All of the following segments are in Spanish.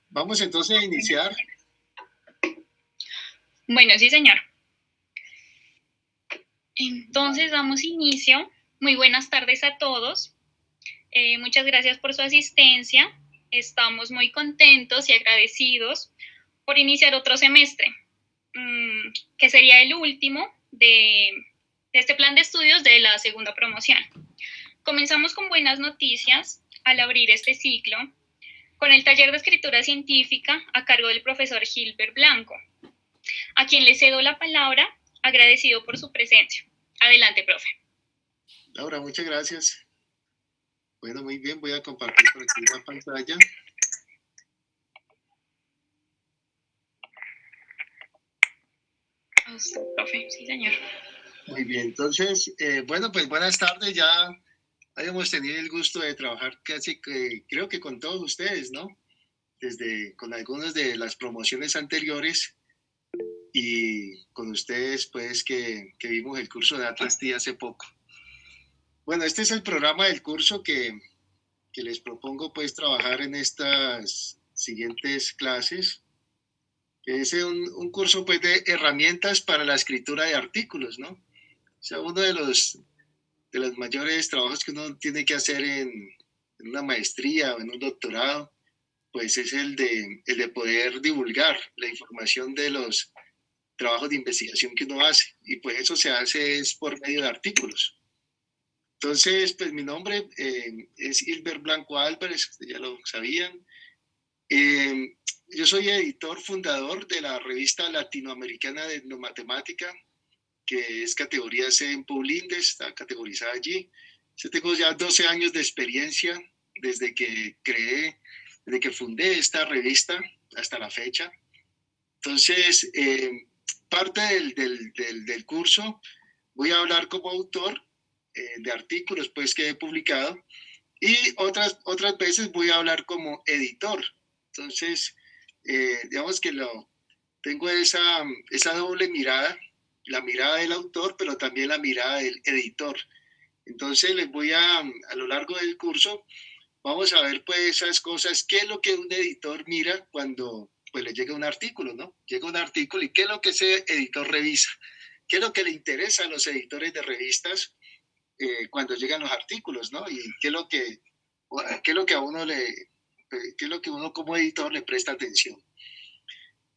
Vamos entonces a iniciar. Bueno, sí, señor. Entonces damos inicio. Muy buenas tardes a todos. Muchas gracias por su asistencia. Estamos muy contentos y agradecidos por iniciar otro semestre, que sería el último de este plan de estudios de la segunda promoción. Comenzamos con buenas noticias al abrir este ciclo con el taller de escritura científica a cargo del profesor Gilbert Blanco, a quien le cedo la palabra, agradecido por su presencia. Adelante, profe. Laura, muchas gracias. Bueno, muy bien, voy a compartir por aquí la pantalla. Profe, sí, señor. Muy bien, entonces, bueno, pues buenas tardes. Ya habíamos tenido el gusto de trabajar casi que, creo que con todos ustedes, ¿no? Con algunas de las promociones anteriores y con ustedes, pues, que vimos el curso de Atlas T hace poco. Bueno, este es el programa del curso que les propongo, pues, trabajar en estas siguientes clases. Es un curso, pues, de herramientas para la escritura de artículos, ¿no? O sea, uno de los mayores trabajos que uno tiene que hacer en una maestría o en un doctorado, pues es el de poder divulgar la información de los trabajos de investigación que uno hace. Y pues eso se hace es por medio de artículos. Entonces, pues mi nombre es Gilbert Blanco Álvarez, ya lo sabían. Yo soy editor fundador de la revista latinoamericana de etnomatemática, que es categoría C en Publindes, está categorizada allí. Yo tengo ya 12 años de experiencia desde que fundé esta revista hasta la fecha. Entonces, parte del curso voy a hablar como autor de artículos pues, que he publicado y otras veces voy a hablar como editor. Entonces, digamos que tengo esa doble mirada, la mirada del autor, pero también la mirada del editor. Entonces, les voy a lo largo del curso, vamos a ver pues esas cosas, qué es lo que un editor mira cuando pues le llega un artículo, ¿no? Llega un artículo y qué es lo que ese editor revisa, qué es lo que le interesa a los editores de revistas cuando llegan los artículos, ¿no? Y qué es lo que a uno qué es lo que uno como editor le presta atención.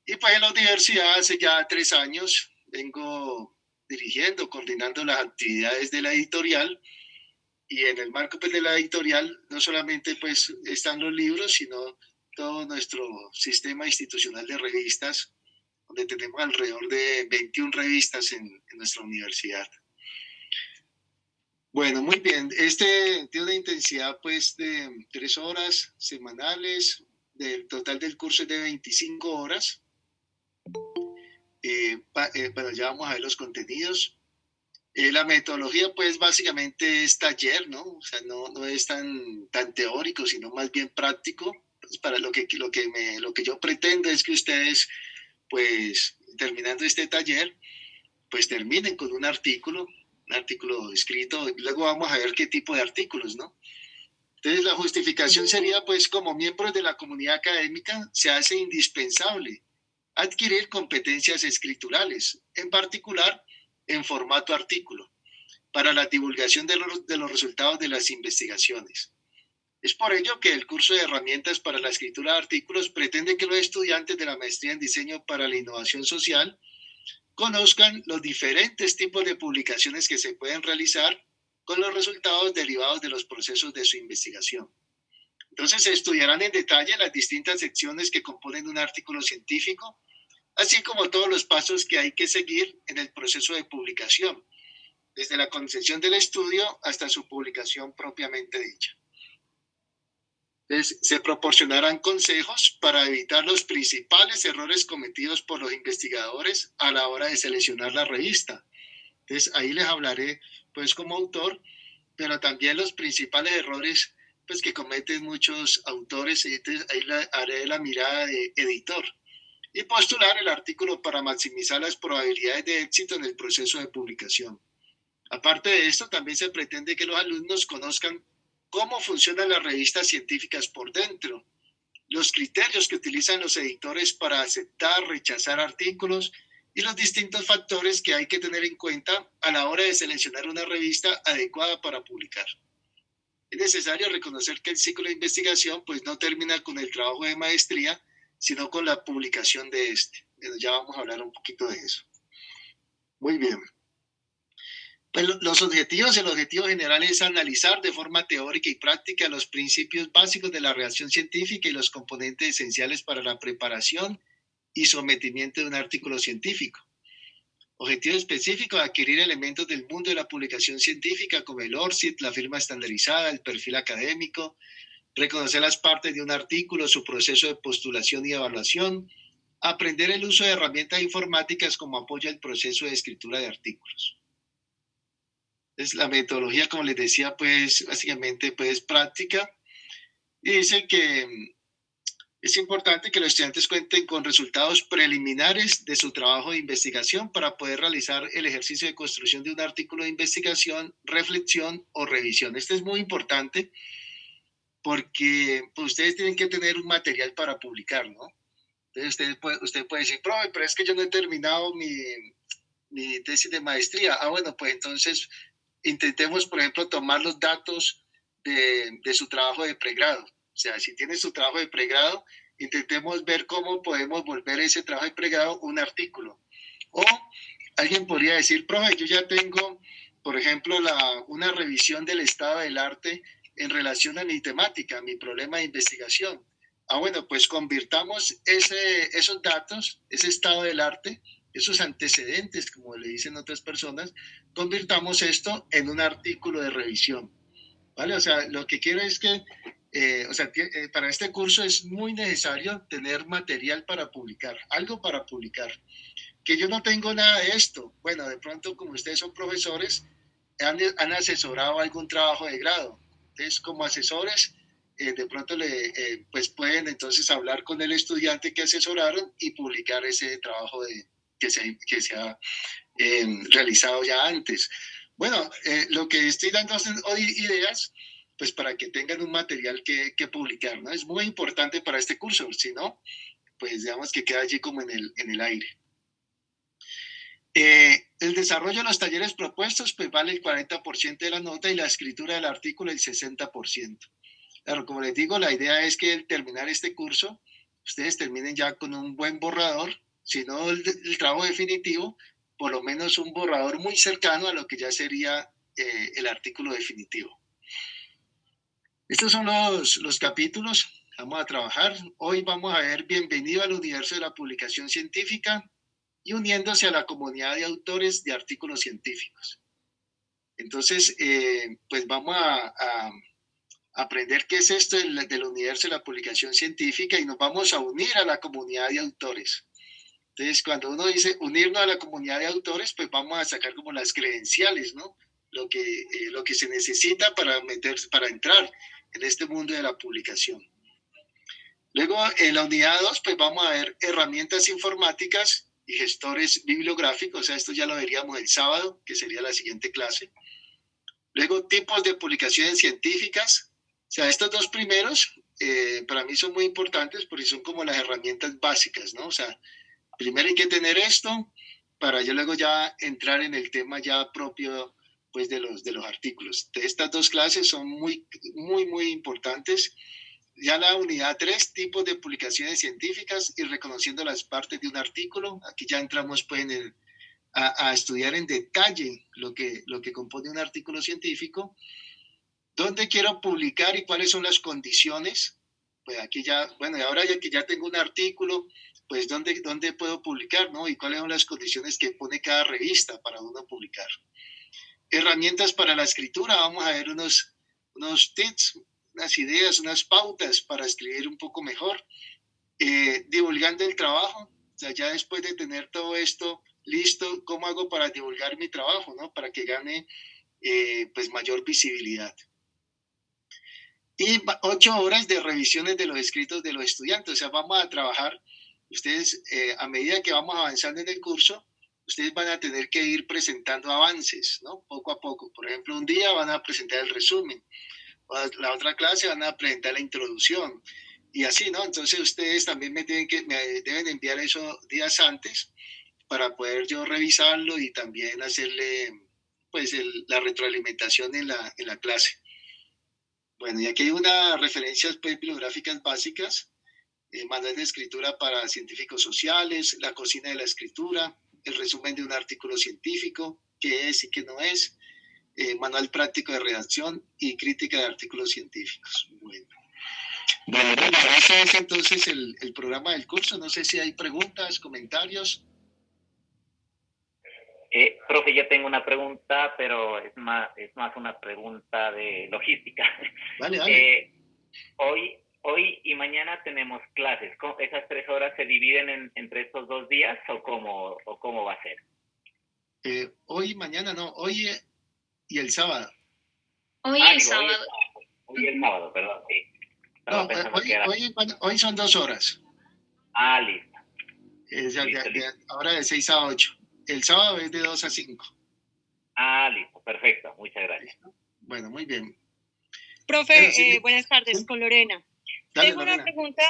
Y pues en la universidad hace ya 3 años vengo dirigiendo, coordinando las actividades de la editorial y en el marco pues, de la editorial no solamente pues están los libros, sino todo nuestro sistema institucional de revistas, donde tenemos alrededor de 21 revistas en nuestra universidad. Bueno, muy bien. Este tiene una intensidad pues de 3 horas semanales, del total del curso es de 25 horas. Bueno, ya vamos a ver los contenidos. La metodología, pues, básicamente es taller, ¿no? O sea, no es tan teórico, sino más bien práctico. Pues para lo que yo pretendo es que ustedes, pues, terminando este taller, pues terminen con un artículo escrito. Y luego vamos a ver qué tipo de artículos, ¿no? Entonces, la justificación sería, pues, como miembros de la comunidad académica, se hace indispensable adquirir competencias escriturales, en particular en formato artículo, para la divulgación de los resultados de las investigaciones. Es por ello que el curso de herramientas para la escritura de artículos pretende que los estudiantes de la maestría en diseño para la innovación social conozcan los diferentes tipos de publicaciones que se pueden realizar con los resultados derivados de los procesos de su investigación. Entonces se estudiarán en detalle las distintas secciones que componen un artículo científico, así como todos los pasos que hay que seguir en el proceso de publicación, desde la concepción del estudio hasta su publicación propiamente dicha. Entonces, se proporcionarán consejos para evitar los principales errores cometidos por los investigadores a la hora de seleccionar la revista. Entonces, ahí les hablaré, pues, como autor, pero también los principales errores pues, que cometen muchos autores, y entonces ahí haré la mirada de editor. Y postular el artículo para maximizar las probabilidades de éxito en el proceso de publicación. Aparte de esto, también se pretende que los alumnos conozcan cómo funcionan las revistas científicas por dentro, los criterios que utilizan los editores para aceptar, rechazar artículos y los distintos factores que hay que tener en cuenta a la hora de seleccionar una revista adecuada para publicar. Es necesario reconocer que el ciclo de investigación pues no termina con el trabajo de maestría, sino con la publicación de este. Bueno, ya vamos a hablar un poquito de eso. Muy bien. Pues los objetivos, el objetivo general es analizar de forma teórica y práctica los principios básicos de la redacción científica y los componentes esenciales para la preparación y sometimiento de un artículo científico. Objetivo específico, adquirir elementos del mundo de la publicación científica como el ORCID, la firma estandarizada, el perfil académico, reconocer las partes de un artículo, su proceso de postulación y evaluación, aprender el uso de herramientas informáticas como apoyo al proceso de escritura de artículos. Entonces, la metodología, como les decía, pues básicamente pues práctica, y dice que es importante que los estudiantes cuenten con resultados preliminares de su trabajo de investigación para poder realizar el ejercicio de construcción de un artículo de investigación, reflexión o revisión. Esto es muy importante porque pues, ustedes tienen que tener un material para publicar, ¿no? Entonces usted puede decir, profe, pero es que yo no he terminado mi tesis de maestría. Ah, bueno, pues entonces intentemos, por ejemplo, tomar los datos de su trabajo de pregrado. O sea, si tiene su trabajo de pregrado, intentemos ver cómo podemos volver ese trabajo de pregrado un artículo. O alguien podría decir, profe, yo ya tengo, por ejemplo, una revisión del estado del arte en relación a mi temática, a mi problema de investigación. Ah, bueno, pues convirtamos esos datos, ese estado del arte, esos antecedentes, como le dicen otras personas, convirtamos esto en un artículo de revisión, ¿vale? O sea, lo que quiero es que, para este curso es muy necesario tener material para publicar, algo para publicar. Que yo no tengo nada de esto. Bueno, de pronto, como ustedes son profesores, han asesorado algún trabajo de grado. Entonces, como asesores, de pronto pues pueden entonces hablar con el estudiante que asesoraron y publicar ese trabajo que se ha realizado ya antes. Bueno, lo que estoy dando son hoy ideas, pues para que tengan un material que publicar, ¿no? Es muy importante para este curso, si no, pues digamos que queda allí como en el aire. El desarrollo de los talleres propuestos, pues vale el 40% de la nota y la escritura del artículo el 60%. Claro, como les digo, la idea es que al terminar este curso, ustedes terminen ya con un buen borrador, si no el trabajo definitivo, por lo menos un borrador muy cercano a lo que ya sería el artículo definitivo. Estos son los capítulos. Vamos a trabajar. Hoy vamos a ver Bienvenido al universo de la publicación científica y uniéndose a la comunidad de autores de artículos científicos. Entonces, pues vamos a aprender qué es esto del universo de la publicación científica y nos vamos a unir a la comunidad de autores. Entonces, cuando uno dice unirnos a la comunidad de autores, pues vamos a sacar como las credenciales, ¿no? Lo que se necesita para entrar en este mundo de la publicación. Luego, en la unidad 2, pues vamos a ver herramientas informáticas y gestores bibliográficos. O sea, esto ya lo veríamos el sábado, que sería la siguiente clase. Luego, tipos de publicaciones científicas. O sea, estos dos primeros para mí son muy importantes porque son como las herramientas básicas, ¿no? O sea, primero hay que tener esto para yo luego ya entrar en el tema ya propio pues de los artículos. Entonces, estas dos clases son muy, muy, muy importantes. Ya la unidad 3, tipos de publicaciones científicas y reconociendo las partes de un artículo. Aquí ya entramos pues a estudiar en detalle lo que compone un artículo científico. ¿Dónde quiero publicar y cuáles son las condiciones? Pues aquí ya, bueno, y ahora ya que ya tengo un artículo, pues ¿dónde puedo publicar, no? Y cuáles son las condiciones que pone cada revista para uno publicar. Herramientas para la escritura, vamos a ver unos tips, unas ideas, unas pautas para escribir un poco mejor. Divulgando el trabajo, o sea, ya después de tener todo esto listo, ¿cómo hago para divulgar mi trabajo, no? Para que gane pues mayor visibilidad. Y 8 horas de revisiones de los escritos de los estudiantes, o sea, vamos a trabajar, ustedes a medida que vamos avanzando en el curso, ustedes van a tener que ir presentando avances, ¿no? Poco a poco. Por ejemplo, un día van a presentar el resumen, la otra clase van a presentar la introducción, y así, ¿no? Entonces ustedes también me deben enviar eso días antes para poder yo revisarlo y también hacerle pues la retroalimentación en la clase. Bueno, y aquí hay unas referencias pues, bibliográficas básicas, manual de escritura para científicos sociales, la cocina de la escritura, el resumen de un artículo científico, qué es y qué no es, manual práctico de redacción y crítica de artículos científicos. Bueno, ese es entonces el programa del curso. No sé si hay preguntas, comentarios. Profe, yo tengo una pregunta, pero es más una pregunta de logística. Vale, vale. Hoy y mañana tenemos clases. ¿Esas 3 horas se dividen entre estos 2 días o cómo va a ser? Hoy y mañana no, hoy y el sábado. Hoy y el sábado. Hoy y el sábado, perdón, sí. No, hoy son 2 horas. Listo. Ahora de 6 a 8. El sábado es de 2 a 5. Listo, perfecto. Muchas gracias. Bueno, muy bien. Profe, sí. Buenas tardes, ¿sí? Con Lorena. Dale, tengo Lorena. Una pregunta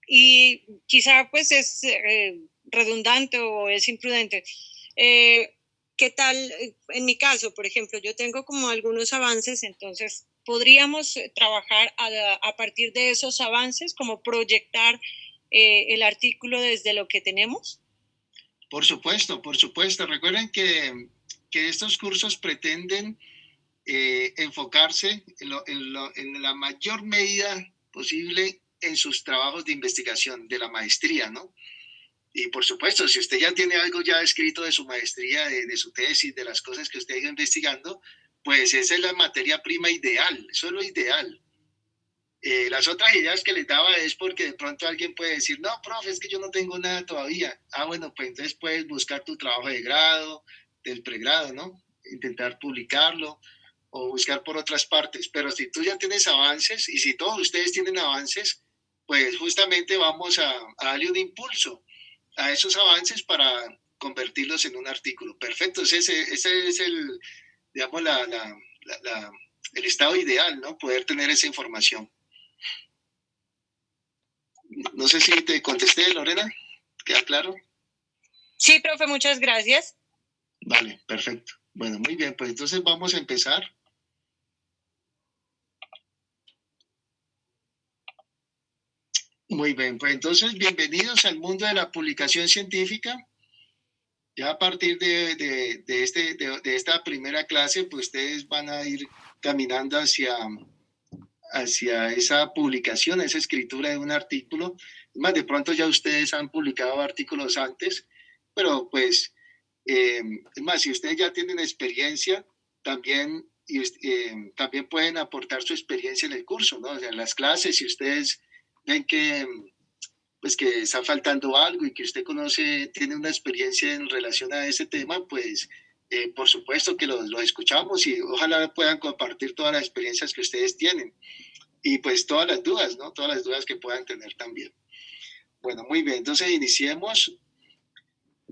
y quizá pues es redundante o es imprudente. ¿Qué tal? En mi caso, por ejemplo, yo tengo como algunos avances, entonces podríamos trabajar a partir de esos avances, como proyectar el artículo desde lo que tenemos. Por supuesto, por supuesto. Recuerden que estos cursos pretenden enfocarse en la mayor medida posible en sus trabajos de investigación de la maestría, ¿no? Y por supuesto, si usted ya tiene algo ya escrito de su maestría, de su tesis, de las cosas que usted ha ido investigando, pues esa es la materia prima ideal, eso es lo ideal. Las otras ideas que les daba es porque de pronto alguien puede decir, no, profe, es que yo no tengo nada todavía. Bueno, pues entonces puedes buscar tu trabajo de grado, del pregrado, ¿no? Intentar publicarlo o buscar por otras partes. Pero si tú ya tienes avances y si todos ustedes tienen avances, pues justamente vamos a darle un impulso a esos avances para convertirlos en un artículo. Perfecto, ese es el, digamos, el estado ideal, ¿no? Poder tener esa información. No sé si te contesté, Lorena. ¿Queda claro? Sí, profe, muchas gracias. Vale, perfecto. Bueno, muy bien, pues entonces vamos a empezar. Muy bien, pues entonces bienvenidos al mundo de la publicación científica. Ya a partir de esta primera clase, pues ustedes van a ir caminando hacia esa publicación, esa escritura de un artículo. Más de pronto ya ustedes han publicado artículos antes, pero pues, es más, si ustedes ya tienen experiencia, también pueden aportar su experiencia en el curso, ¿no? O sea, en las clases, si ustedes ven que está faltando algo y que usted tiene una experiencia en relación a ese tema, pues por supuesto que los escuchamos y ojalá puedan compartir todas las experiencias que ustedes tienen y pues todas las dudas, ¿no? Todas las dudas que puedan tener también. Bueno, muy bien, entonces iniciemos.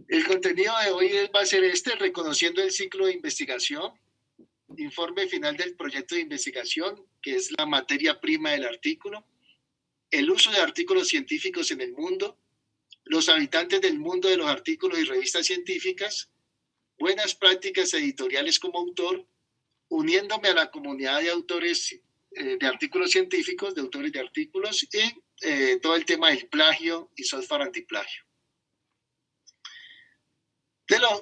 El contenido de hoy va a ser reconociendo el ciclo de investigación, informe final del proyecto de investigación, que es la materia prima del artículo, el uso de artículos científicos en el mundo, los habitantes del mundo de los artículos y revistas científicas, buenas prácticas editoriales como autor, uniéndome a la comunidad de autores de artículos científicos, de autores de artículos, y todo el tema del plagio y software antiplagio.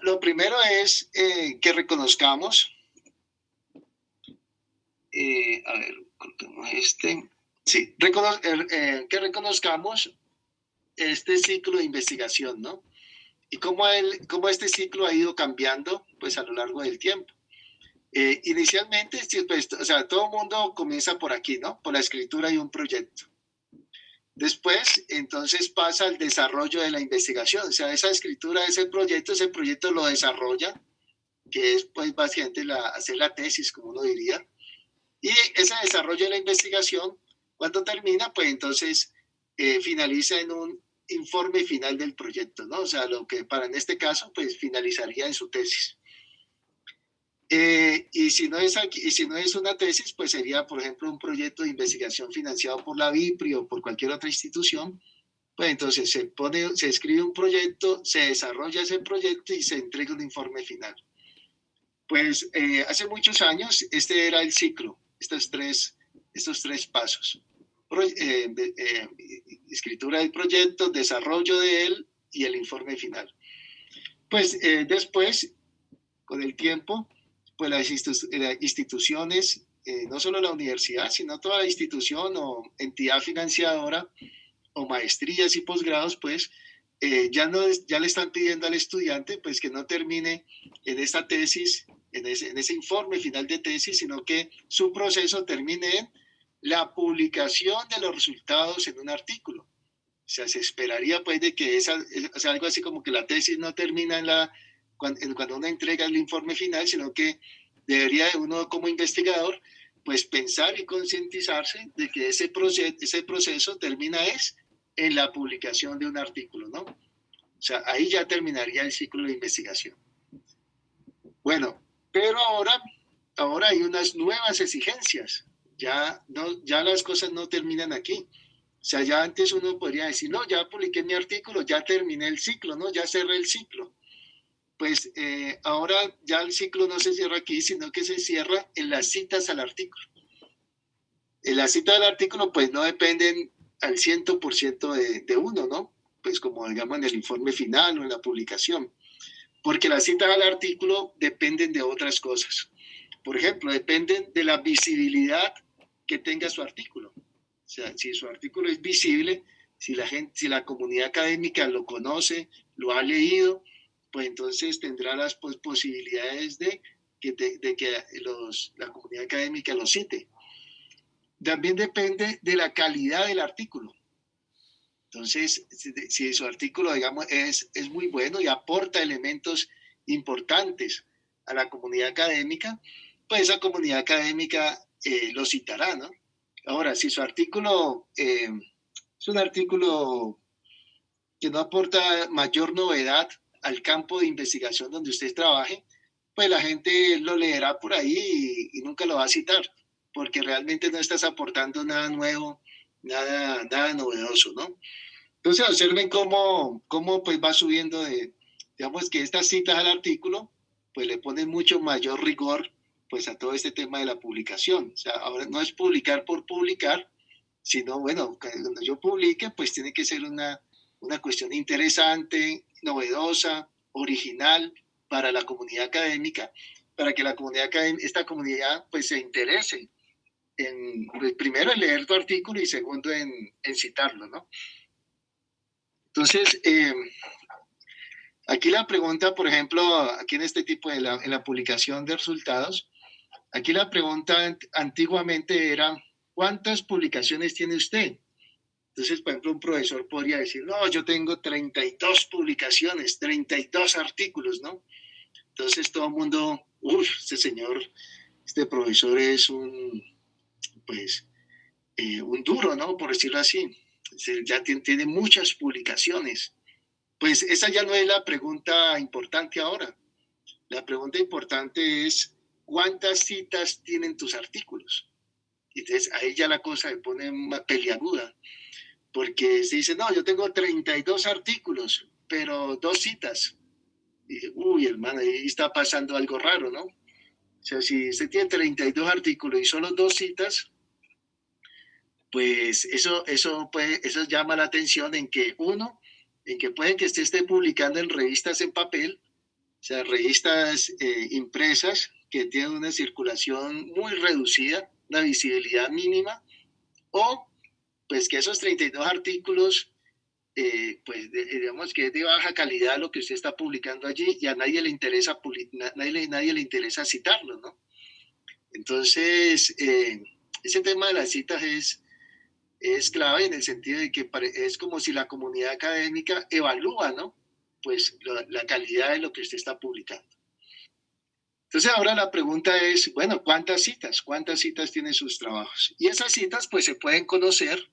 Lo primero es que reconozcamos, a ver, sí, que reconozcamos este ciclo de investigación, ¿no? Y cómo este ciclo ha ido cambiando, pues, a lo largo del tiempo. Inicialmente, pues, o sea, todo el mundo comienza por aquí, ¿no? Por la escritura de un proyecto. Después, entonces, pasa al desarrollo de la investigación. O sea, esa escritura de ese proyecto lo desarrolla, que es, pues, básicamente hacer la tesis, como uno diría. Y ese desarrollo de la investigación, cuando termina, pues, entonces, finaliza en un informe final del proyecto, ¿no? O sea, lo que en este caso, pues, finalizaría en su tesis. Y si no es aquí, y si no es una tesis, pues sería, por ejemplo, un proyecto de investigación financiado por la BIPRI o por cualquier otra institución. Pues entonces se escribe un proyecto, se desarrolla ese proyecto y se entrega un informe final. Pues hace muchos años este era el ciclo, estos tres pasos. Escritura del proyecto, desarrollo de él y el informe final. Pues después, con el tiempo, pues las instituciones, no solo la universidad, sino toda la institución o entidad financiadora o maestrías y posgrados, pues ya le están pidiendo al estudiante pues que no termine en esta tesis, en ese informe final de tesis, sino que su proceso termine en la publicación de los resultados en un artículo. O sea, se esperaría pues de que o sea, algo así como que la tesis no termina cuando uno entrega el informe final, sino que debería uno como investigador pues pensar y concientizarse de que ese proceso termina en la publicación de un artículo, ¿no? O sea, ahí ya terminaría el ciclo de investigación. Bueno, pero ahora hay unas nuevas exigencias. Ya las cosas no terminan aquí. O sea, ya antes uno podría decir, no, ya publiqué mi artículo, ya terminé el ciclo, ¿no? Ya cerré el ciclo. Pues ahora ya el ciclo no se cierra aquí, sino que se cierra en las citas al artículo. En la cita del artículo, pues no dependen al 100% de uno, ¿no? Pues como digamos en el informe final o en la publicación. Porque las citas al artículo dependen de otras cosas. Por ejemplo, dependen de la visibilidad que tenga su artículo. O sea, si su artículo es visible, si la comunidad académica lo conoce, lo ha leído, pues entonces tendrá las posibilidades de que la comunidad académica lo cite. También depende de la calidad del artículo. Entonces, si su artículo, digamos, es muy bueno y aporta elementos importantes a la comunidad académica, pues esa comunidad académica lo citará, ¿no? Ahora, si su artículo es un artículo que no aporta mayor novedad al campo de investigación donde usted trabaje, pues la gente lo leerá por ahí y nunca lo va a citar, porque realmente no estás aportando nada nuevo, nada novedoso, ¿no? Entonces observen cómo pues va subiendo digamos que estas citas al artículo, pues le ponen mucho mayor rigor pues a todo este tema de la publicación. O sea, ahora no es publicar por publicar, sino bueno, cuando yo publique, pues tiene que ser una cuestión interesante, novedosa, original para la comunidad académica, para que esta comunidad pues se interese primero en leer tu artículo y segundo en citarlo, ¿no? Entonces, aquí la pregunta, por ejemplo, aquí en este tipo en la publicación de resultados, aquí la pregunta antiguamente era, ¿cuántas publicaciones tiene usted? Entonces, por ejemplo, un profesor podría decir, no, yo tengo 32 publicaciones, 32 artículos, ¿no? Entonces todo el mundo, este profesor es un duro, ¿no? Por decirlo así. Ya tiene muchas publicaciones. Pues esa ya no es la pregunta importante ahora. La pregunta importante es, ¿cuántas citas tienen tus artículos? Entonces ahí ya la cosa se pone peliaguda, porque se dice, no, yo tengo 32 artículos, pero 2 citas. Y, hermano, ahí está pasando algo raro, ¿no? O sea, si usted tiene 32 artículos y solo 2 citas, pues eso llama la atención en que puede que esté publicando en revistas en papel, o sea, revistas impresas que tienen una circulación muy reducida, una visibilidad mínima, o pues que esos 32 artículos, pues digamos que es de baja calidad lo que usted está publicando allí y a nadie le interesa, nadie le interesa citarlo, ¿no? Entonces, ese tema de las citas es clave en el sentido de que es como si la comunidad académica evalúa, ¿no? Pues la calidad de lo que usted está publicando. Entonces ahora la pregunta es, bueno, ¿cuántas citas? ¿Cuántas citas tienen sus trabajos? Y esas citas pues se pueden conocer,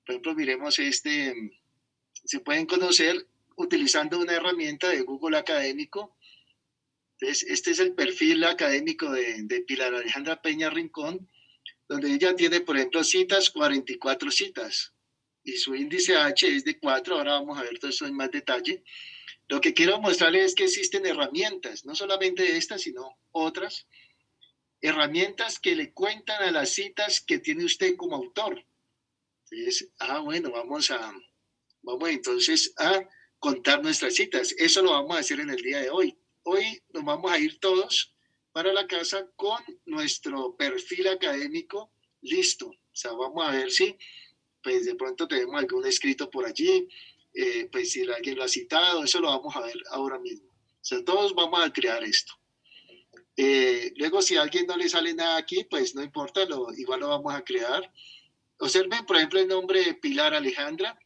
por ejemplo, miremos se pueden conocer utilizando una herramienta de Google Académico. Entonces, este es el perfil académico de Pilar Alejandra Peña Rincón, donde ella tiene, por ejemplo, citas, 44 citas, y su índice H es de 4. Ahora vamos a ver todo eso en más detalle. Lo que quiero mostrarles es que existen herramientas, no solamente estas, sino otras, herramientas que le cuentan a las citas que tiene usted como autor. Entonces, bueno, vamos entonces a contar nuestras citas. Eso lo vamos a hacer en el día de hoy. Hoy nos vamos a ir todos para la casa con nuestro perfil académico listo. O sea, vamos a ver si pues de pronto tenemos algún escrito por allí, pues si alguien lo ha citado, eso lo vamos a ver ahora mismo. O sea, todos vamos a crear esto. Luego, si a alguien no le sale nada aquí, pues no importa, igual lo vamos a crear. Observen, por ejemplo, el nombre de Pilar Alejandra.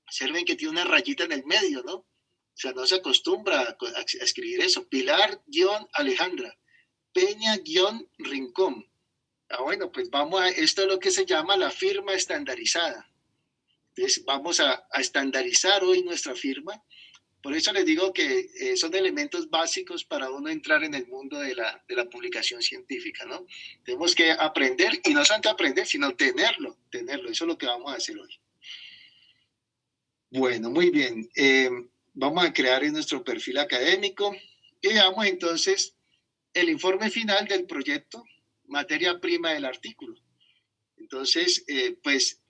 Observen que tiene una rayita en el medio, ¿no? O sea, no se acostumbra a escribir eso. Pilar-Alejandra. Peña-Rincón. Bueno, pues esto es lo que se llama la firma estandarizada. Entonces, vamos a estandarizar hoy nuestra firma. Por eso les digo que son elementos básicos para uno entrar en el mundo de la publicación científica, ¿no? Tenemos que aprender, y no solamente aprender, sino tenerlo. Eso es lo que vamos a hacer hoy. Bueno, muy bien. Vamos a crear nuestro perfil académico y veamos entonces el informe final del proyecto, materia prima del artículo. Entonces, pues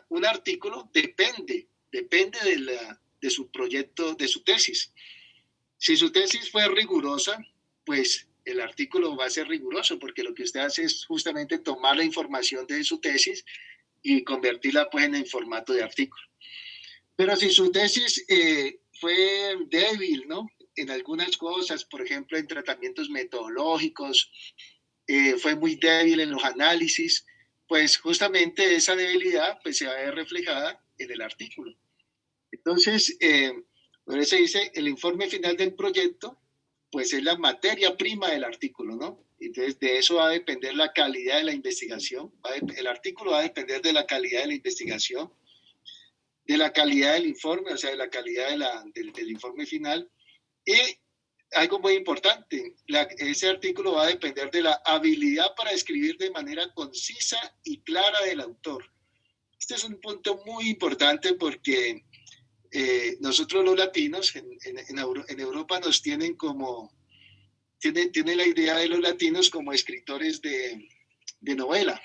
un artículo depende de su proyecto, de su tesis. Si su tesis fue rigurosa, pues el artículo va a ser riguroso, porque lo que usted hace es justamente tomar la información de su tesis y convertirla pues en el formato de artículo. Pero si su tesis fue débil, ¿no? En algunas cosas, por ejemplo, en tratamientos metodológicos, fue muy débil en los análisis, pues justamente esa debilidad pues, se va a ver reflejada en el artículo. Entonces, por eso dice, el informe final del proyecto, pues es la materia prima del artículo, ¿no? Entonces, de eso va a depender la calidad de la investigación. El artículo va a depender de la calidad de la investigación, de la calidad del informe, o sea, de la calidad del informe final. Y algo muy importante, ese artículo va a depender de la habilidad para escribir de manera concisa y clara del autor. Este es un punto muy importante porque nosotros los latinos en Europa nos tienen tienen la idea de los latinos como escritores de novela,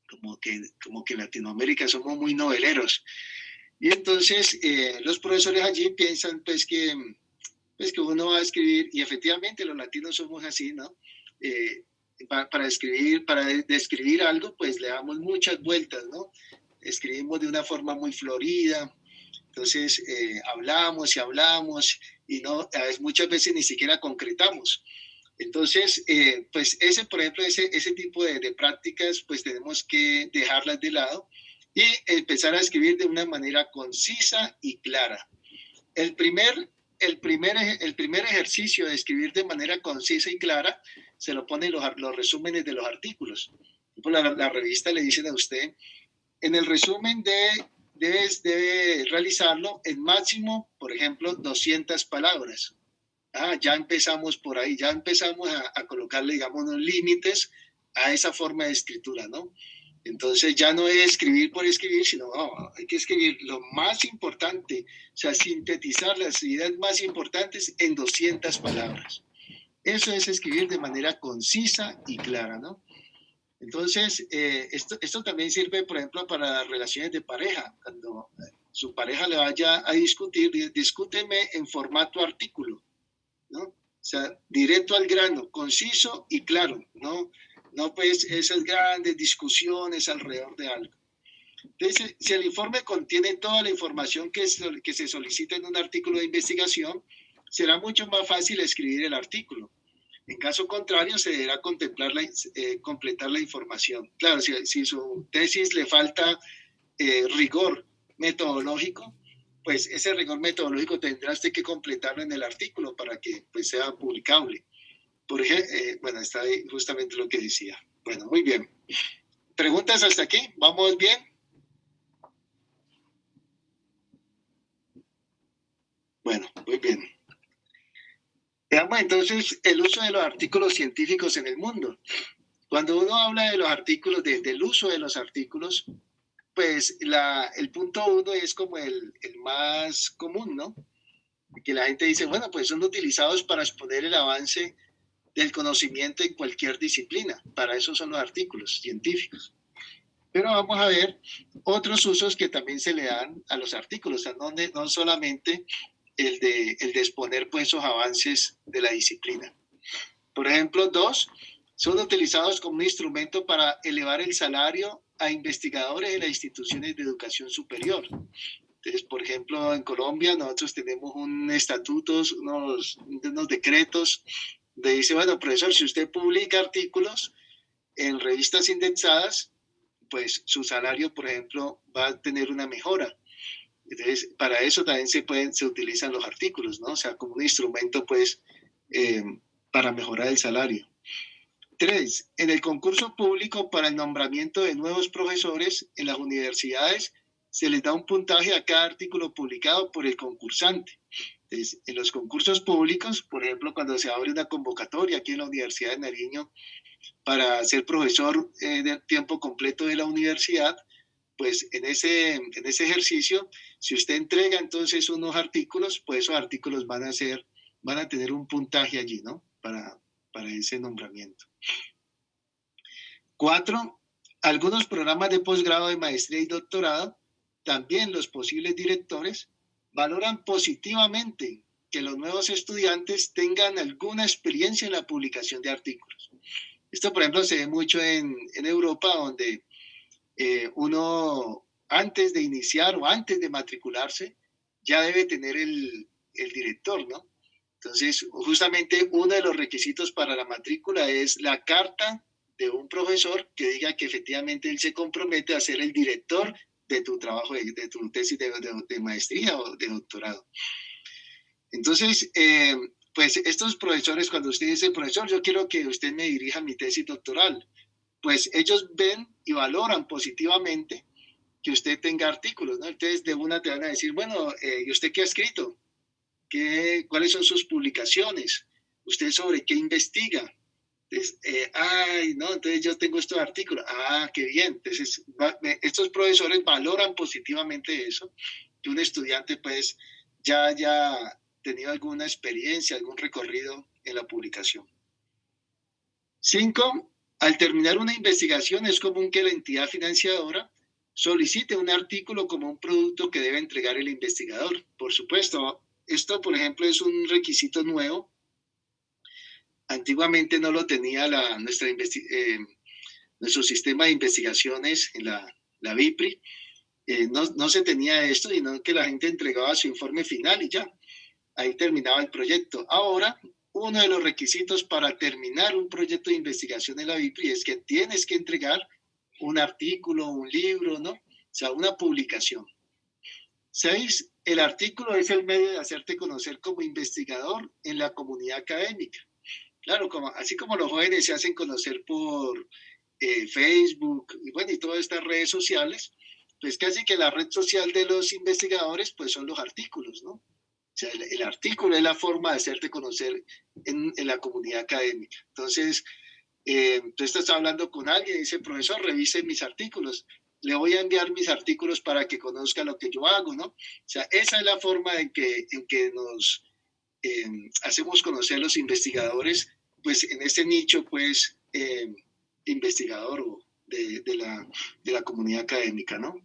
como que en Latinoamérica somos muy noveleros. Y entonces los profesores allí piensan pues que uno va a escribir, y efectivamente los latinos somos así, ¿no? Para describir algo, pues le damos muchas vueltas, ¿no? Escribimos de una forma muy florida, entonces hablamos y muchas veces ni siquiera concretamos. Entonces, pues por ejemplo, ese tipo de prácticas, pues tenemos que dejarlas de lado y empezar a escribir de una manera concisa y clara. El primer ejercicio de escribir de manera concisa y clara se lo ponen los resúmenes de los artículos. La revista le dicen a usted, en el resumen debe realizarlo en máximo, por ejemplo, 200 palabras. Ya empezamos por ahí, ya empezamos a colocarle, digamos, unos límites a esa forma de escritura, ¿no? Entonces ya no es escribir por escribir, sino hay que escribir lo más importante, o sea, sintetizar las ideas más importantes en 200 palabras. Eso es escribir de manera concisa y clara, ¿no? Entonces, esto también sirve, por ejemplo, para las relaciones de pareja. Cuando su pareja le vaya a discutir, discúteme en formato artículo, ¿no? O sea, directo al grano, conciso y claro, ¿no? No pues esas grandes discusiones alrededor de algo. Entonces, si el informe contiene toda la información que se solicita en un artículo de investigación, será mucho más fácil escribir el artículo. En caso contrario, se deberá completar la información. Claro, si su tesis le falta rigor metodológico, pues ese rigor metodológico tendrás que completarlo en el artículo para que pues, sea publicable. Por ejemplo, bueno, está ahí justamente lo que decía. Bueno, muy bien. ¿Preguntas hasta aquí? ¿Vamos bien? Bueno, muy bien. Veamos Veamos entonces el uso de los artículos científicos en el mundo. Cuando uno habla de los artículos, del uso de los artículos, pues el punto 1 es como el más común, ¿no? Que la gente dice, bueno, pues son utilizados para exponer el avance del conocimiento en cualquier disciplina. Para eso son los artículos científicos. Pero vamos a ver otros usos que también se le dan a los artículos, o sea, no solamente el de exponer pues, esos avances de la disciplina. Por ejemplo, 2, son utilizados como un instrumento para elevar el salario a investigadores de las instituciones de educación superior. Entonces, por ejemplo, en Colombia nosotros tenemos un estatutos, unos decretos donde dice, bueno, profesor, si usted publica artículos en revistas indexadas, pues su salario, por ejemplo, va a tener una mejora. Entonces, para eso también se utilizan los artículos, ¿no? O sea, como un instrumento, pues, para mejorar el salario. 3, en el concurso público para el nombramiento de nuevos profesores en las universidades, se les da un puntaje a cada artículo publicado por el concursante. Entonces, en los concursos públicos, por ejemplo, cuando se abre una convocatoria aquí en la Universidad de Nariño para ser profesor de tiempo completo de la universidad, pues en ese ejercicio, si usted entrega entonces unos artículos, pues esos artículos van a tener un puntaje allí, ¿no? Para ese nombramiento. 4, algunos programas de posgrado de maestría y doctorado, también los posibles directores valoran positivamente que los nuevos estudiantes tengan alguna experiencia en la publicación de artículos. Esto, por ejemplo, se ve mucho en Europa, donde uno antes de iniciar o antes de matricularse ya debe tener el director, ¿no? Entonces, justamente uno de los requisitos para la matrícula es la carta de un profesor que diga que efectivamente él se compromete a ser el director de tu trabajo, de tu tesis de maestría o de doctorado. Entonces, pues estos profesores, cuando usted dice, profesor, yo quiero que usted me dirija mi tesis doctoral, pues ellos ven y valoran positivamente que usted tenga artículos, ¿no? Entonces, de una te van a decir, bueno, ¿y usted qué ha escrito? ¿Cuáles son sus publicaciones? ¿Usted sobre qué investiga? Entonces, entonces yo tengo estos artículos. Qué bien. Entonces, estos profesores valoran positivamente eso, que un estudiante pues ya haya tenido alguna experiencia, algún recorrido en la publicación. 5, al terminar una investigación es común que la entidad financiadora solicite un artículo como un producto que debe entregar el investigador. Por supuesto, esto, por ejemplo, es un requisito nuevo. Antiguamente no lo tenía nuestro sistema de investigaciones en la BIPRI. No se tenía esto, sino que la gente entregaba su informe final y ya, ahí terminaba el proyecto. Ahora, uno de los requisitos para terminar un proyecto de investigación en la BIPRI es que tienes que entregar un artículo, un libro, ¿no? O sea, una publicación. 6, el artículo es el medio de hacerte conocer como investigador en la comunidad académica. Claro, así como los jóvenes se hacen conocer por Facebook y bueno, y todas estas redes sociales, pues casi que la red social de los investigadores pues son los artículos, ¿no? O sea, el artículo es la forma de hacerte conocer en la comunidad académica. Entonces, tú estás hablando con alguien y dice, profesor, revise mis artículos. Le voy a enviar mis artículos para que conozca lo que yo hago, ¿no? O sea, esa es la forma en que nos hacemos conocer los investigadores, pues en este nicho, pues, investigador de la comunidad académica, ¿no?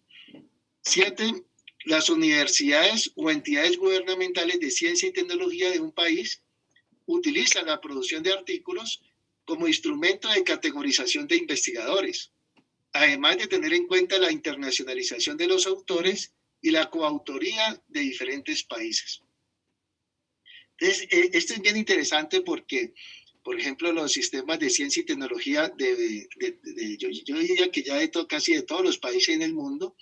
7, las universidades o entidades gubernamentales de ciencia y tecnología de un país utilizan la producción de artículos como instrumento de categorización de investigadores, además de tener en cuenta la internacionalización de los autores y la coautoría de diferentes países. Entonces, esto es bien interesante porque, por ejemplo, los sistemas de ciencia y tecnología, yo diría que ya casi de todos los países en el mundo,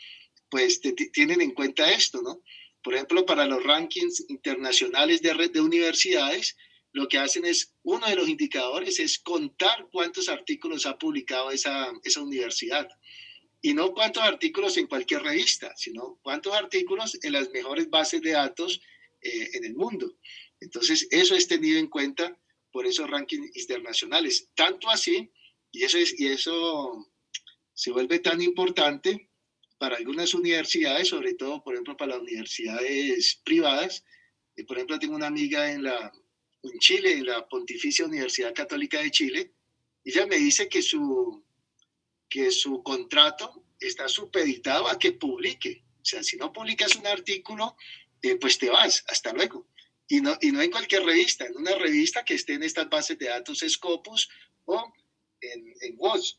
pues tienen en cuenta esto, ¿no? Por ejemplo, para los rankings internacionales de universidades, lo que hacen es, uno de los indicadores es contar cuántos artículos ha publicado esa universidad. Y no cuántos artículos en cualquier revista, sino cuántos artículos en las mejores bases de datos en el mundo. Entonces, eso es tenido en cuenta por esos rankings internacionales. Tanto así, y eso se vuelve tan importante para algunas universidades, sobre todo, por ejemplo, para las universidades privadas. Por ejemplo, tengo una amiga en Chile, en la Pontificia Universidad Católica de Chile, y ella me dice que su contrato está supeditado a que publique. O sea, si no publicas un artículo, pues te vas, hasta luego. Y no en cualquier revista, en una revista que esté en estas bases de datos Scopus o en WOS,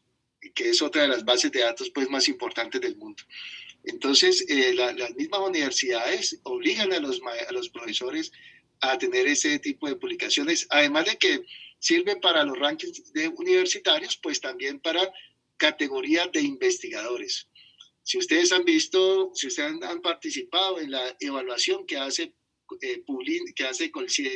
que es otra de las bases de datos pues, más importantes del mundo. Entonces, las mismas universidades obligan a los profesores a tener ese tipo de publicaciones, además de que sirve para los rankings universitarios, pues también para categoría de investigadores. Si ustedes han visto, si ustedes han participado en la evaluación que hace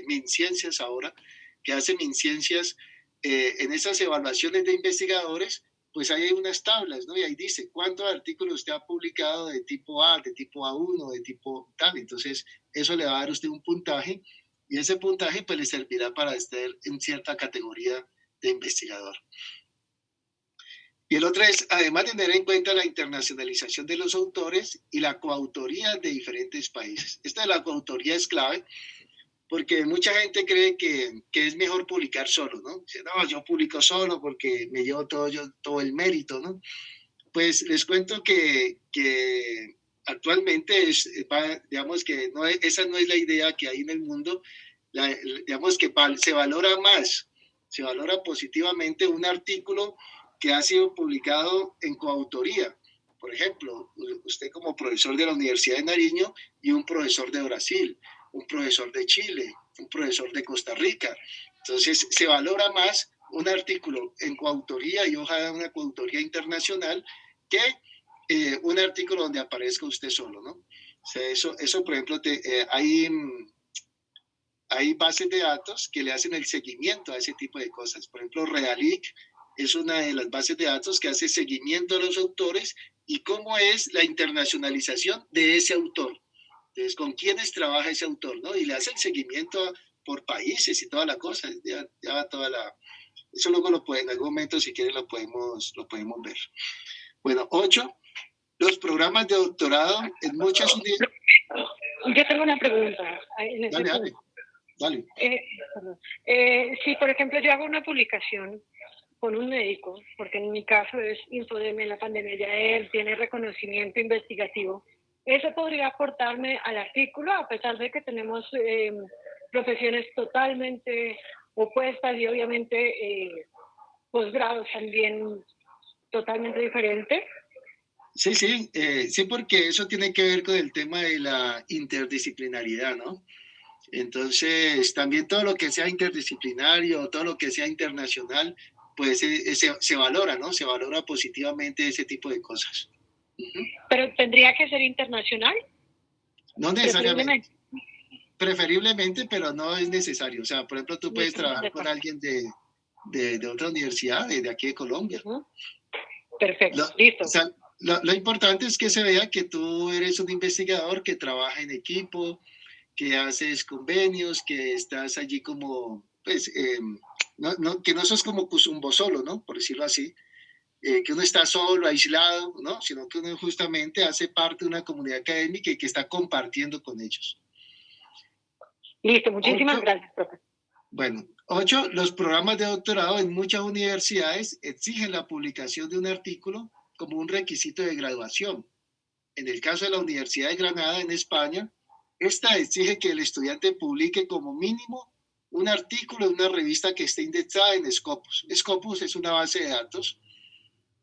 MinCiencias ahora, que hace MinCiencias, en esas evaluaciones de investigadores, pues ahí hay unas tablas, ¿no? Y ahí dice cuántos artículos usted ha publicado de tipo A, de tipo A1, de tipo tal. Entonces, eso le va a dar a usted un puntaje y ese puntaje pues le servirá para estar en cierta categoría de investigador. Y el otro es, además, tener en cuenta la internacionalización de los autores y la coautoría de diferentes países. Esta de la coautoría es clave porque mucha gente cree que es mejor publicar solo, ¿no? Dice, no, yo publico solo porque me llevo todo el mérito, ¿no? Pues les cuento que actualmente digamos que esa no es la idea que hay en el mundo. Digamos que se valora positivamente un artículo que ha sido publicado en coautoría. Por ejemplo, usted como profesor de la Universidad de Nariño y un profesor de Brasil, un profesor de Chile, un profesor de Costa Rica. Entonces, se valora más un artículo en coautoría y ojalá una coautoría internacional que un artículo donde aparezca usted solo, ¿no? O sea, eso por ejemplo, hay bases de datos que le hacen el seguimiento a ese tipo de cosas. Por ejemplo, Realic es una de las bases de datos que hace seguimiento a los autores y cómo es la internacionalización de ese autor. Entonces, ¿con quiénes trabaja ese autor? ¿No? Y le hacen seguimiento por países y toda la cosa. Eso luego en algún momento, si quieren, lo podemos ver. Bueno, 8. Los programas de doctorado en muchas universidades. Yo tengo una pregunta. Dale. Si, por ejemplo, yo hago una publicación con un médico, porque en mi caso es Infodemia, la pandemia, ya él tiene reconocimiento investigativo, ¿eso podría aportarme al artículo, a pesar de que tenemos profesiones totalmente opuestas y obviamente posgrados también totalmente diferentes? Sí, porque eso tiene que ver con el tema de la interdisciplinaridad, ¿no? Entonces, también todo lo que sea interdisciplinario, todo lo que sea internacional, pues se valora, ¿no? Se valora positivamente ese tipo de cosas. ¿Pero tendría que ser internacional? No necesariamente. Preferiblemente, pero no es necesario. O sea, por ejemplo, tú puedes trabajar con alguien de otra universidad, de aquí de Colombia. Perfecto, listo. O sea, lo importante es que se vea que tú eres un investigador que trabaja en equipo, que haces convenios, que estás allí como, pues, que no sos como Cusumbo solo, ¿no? Por decirlo así, que uno está solo, aislado, ¿no? Sino que uno justamente hace parte de una comunidad académica y que está compartiendo con ellos. Listo, muchísimas gracias, profe. Bueno, 8, los programas de doctorado en muchas universidades exigen la publicación de un artículo como un requisito de graduación. En el caso de la Universidad de Granada, en España, esta exige que el estudiante publique como mínimo un artículo en una revista que esté indexada en Scopus. Scopus es una base de datos.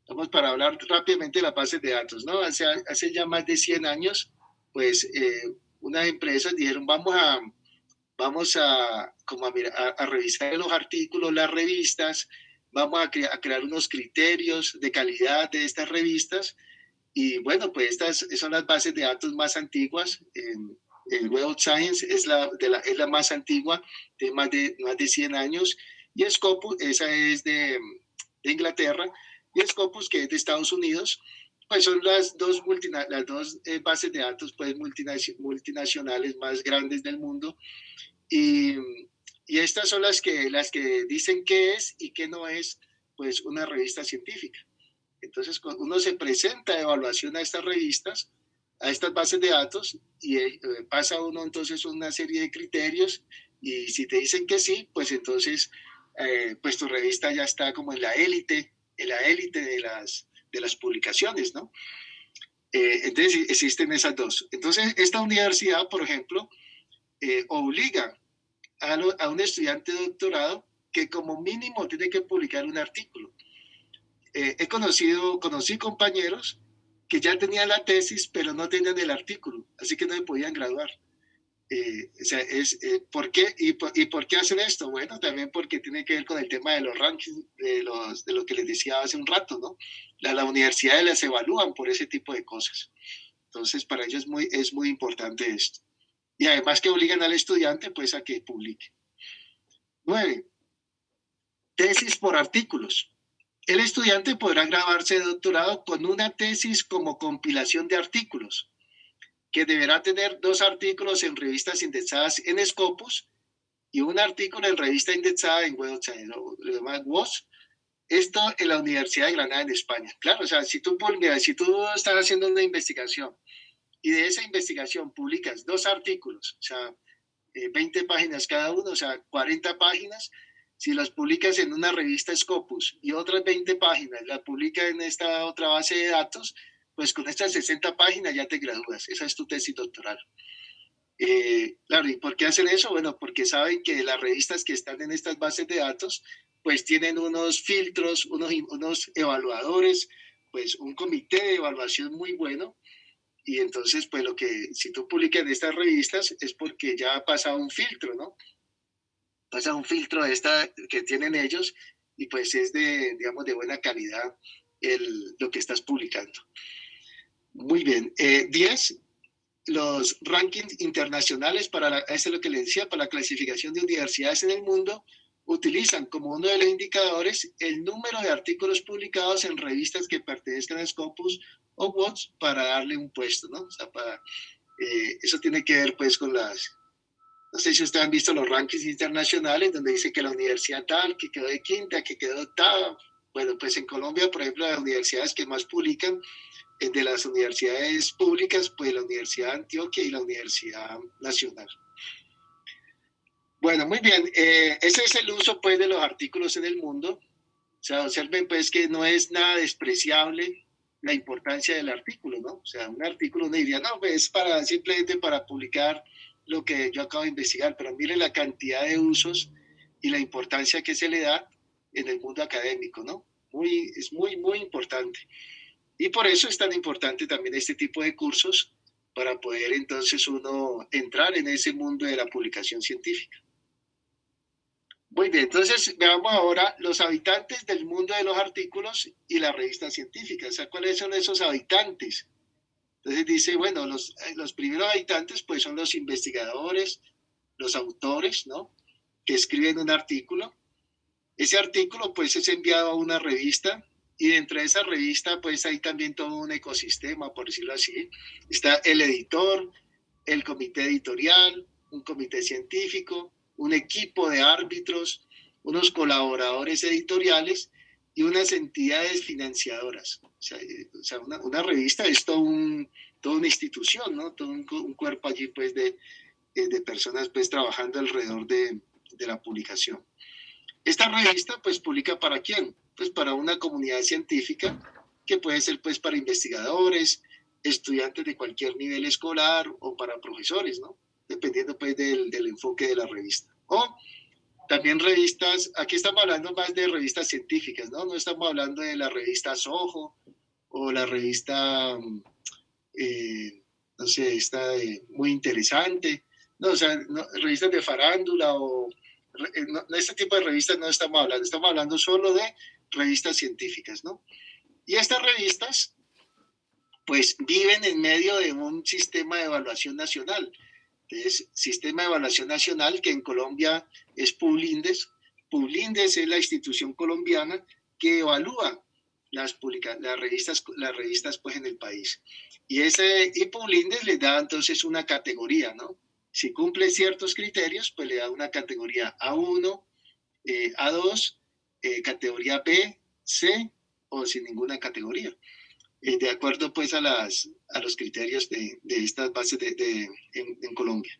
Vamos para hablar rápidamente de la base de datos, ¿no? Hace ya más de 100 años, pues unas empresas dijeron, vamos a revisar los artículos, las revistas, vamos a crear unos criterios de calidad de estas revistas. Y bueno, pues estas son las bases de datos más antiguas. El Web of Science es la más antigua, de más de 100 años, y Scopus, esa es de Inglaterra, y Scopus, que es de Estados Unidos, pues son las dos bases de datos pues, multinacionales más grandes del mundo, y, y estas son las que dicen qué es y qué no es, pues, una revista científica. Entonces, cuando uno se presenta a evaluación a estas revistas, a estas bases de datos, y pasa uno entonces una serie de criterios, y si te dicen que sí, pues entonces pues tu revista ya está como en la élite de las publicaciones, ¿no? Entonces existen esas dos. Entonces esta universidad, por ejemplo, obliga a un estudiante de doctorado que como mínimo tiene que publicar un artículo. Conocí compañeros que ya tenían la tesis, pero no tenían el artículo, así que no se podían graduar. ¿Por qué? ¿Y por qué hacen esto? Bueno, también porque tiene que ver con el tema de los rankings, de lo que les decía hace un rato, ¿no? Las universidades las evalúan por ese tipo de cosas. Entonces, para ellos es muy importante esto. Y además que obligan al estudiante, pues, a que publique. 9. Tesis por artículos. El estudiante podrá graduarse de doctorado con una tesis como compilación de artículos, que deberá tener 2 artículos en revistas indexadas en Scopus y un artículo en revista indexada en Web of Science, lo demás WOS. Esto en la Universidad de Granada, en España. Claro, o sea, si tú estás haciendo una investigación y de esa investigación publicas 2 artículos, o sea, 20 páginas cada uno, o sea, 40 páginas, si las publicas en una revista Scopus y otras 20 páginas las publicas en esta otra base de datos, pues con estas 60 páginas ya te gradúas. Esa es tu tesis doctoral. Claro, ¿y por qué hacen eso? Bueno, porque saben que las revistas que están en estas bases de datos, pues tienen unos filtros, unos evaluadores, pues un comité de evaluación muy bueno. Y entonces, pues si tú publicas en estas revistas es porque ya ha pasado un filtro, ¿no? Pasa un filtro que tienen ellos y pues es digamos, de buena calidad lo que estás publicando. Muy bien. 10, los rankings internacionales, eso es lo que le decía, para la clasificación de universidades en el mundo, utilizan como uno de los indicadores el número de artículos publicados en revistas que pertenezcan a Scopus o WOS para darle un puesto, ¿no? O sea, eso tiene que ver pues con no sé si ustedes han visto los rankings internacionales donde dice que la universidad tal, que quedó de quinta, que quedó octava. Bueno, pues en Colombia, por ejemplo, las universidades que más publican, de las universidades públicas, pues la Universidad de Antioquia y la Universidad Nacional. Bueno, muy bien. Ese es el uso, pues, de los artículos en el mundo. O sea, observen, pues, que no es nada despreciable la importancia del artículo, ¿no? O sea, un artículo uno diría, no, pues, simplemente para publicar lo que yo acabo de investigar, pero mire la cantidad de usos y la importancia que se le da en el mundo académico, ¿no? Es muy, muy importante. Y por eso es tan importante también este tipo de cursos para poder entonces uno entrar en ese mundo de la publicación científica. Muy bien, entonces veamos ahora los habitantes del mundo de los artículos y las revistas científicas. O sea, ¿cuáles son esos habitantes? Entonces dice, bueno, los primeros habitantes pues son los investigadores, los autores, ¿no? Que escriben un artículo. Ese artículo pues es enviado a una revista y dentro de esa revista pues hay también todo un ecosistema, por decirlo así. Está el editor, el comité editorial, un comité científico, un equipo de árbitros, unos colaboradores editoriales y unas entidades financiadoras. O sea, una revista es toda una institución, ¿no? Todo un cuerpo allí, pues, de personas, pues, trabajando alrededor de la publicación. Esta revista, pues, publica ¿para quién? Pues para una comunidad científica, que puede ser, pues, para investigadores, estudiantes de cualquier nivel escolar o para profesores, ¿no? Dependiendo, pues, del enfoque de la revista. O también revistas, aquí estamos hablando más de revistas científicas, ¿no? No estamos hablando de la revista Soho o la revista, no sé, muy interesante. No, o sea, revistas de farándula este tipo de revistas no estamos hablando solo de revistas científicas, ¿no? Y estas revistas, pues, viven en medio de un sistema de evaluación nacional. Entonces, sistema de evaluación nacional que en Colombia es Publindes. Publindes es la institución colombiana que evalúa las revistas pues en el país. Y Publindes les da entonces una categoría, ¿no? Si cumple ciertos criterios, pues le da una categoría A1, A2, categoría B, C o sin ninguna categoría. De acuerdo pues a los criterios de estas bases en Colombia.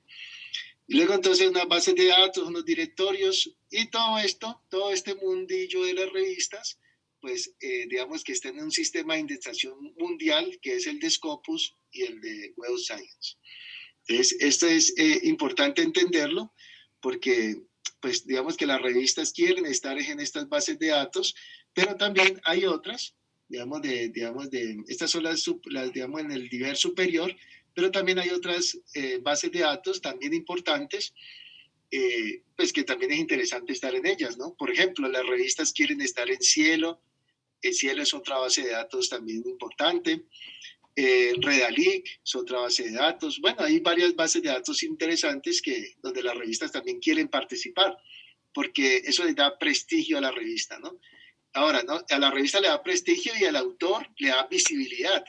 Y luego entonces unas bases de datos, unos directorios y todo esto, todo este mundillo de las revistas, pues digamos que está en un sistema de indexación mundial que es el de Scopus y el de Web of Science. Entonces esto es importante entenderlo porque pues digamos que las revistas quieren estar en estas bases de datos, pero también hay otras, estas son las digamos, en el nivel superior, pero también hay otras bases de datos también importantes, pues que también es interesante estar en ellas, ¿no? Por ejemplo, las revistas quieren estar en Cielo, el Cielo es otra base de datos también importante, Redalic es otra base de datos, bueno, hay varias bases de datos interesantes donde las revistas también quieren participar, porque eso les da prestigio a la revista, ¿no? Ahora, ¿no? A la revista le da prestigio y al autor le da visibilidad.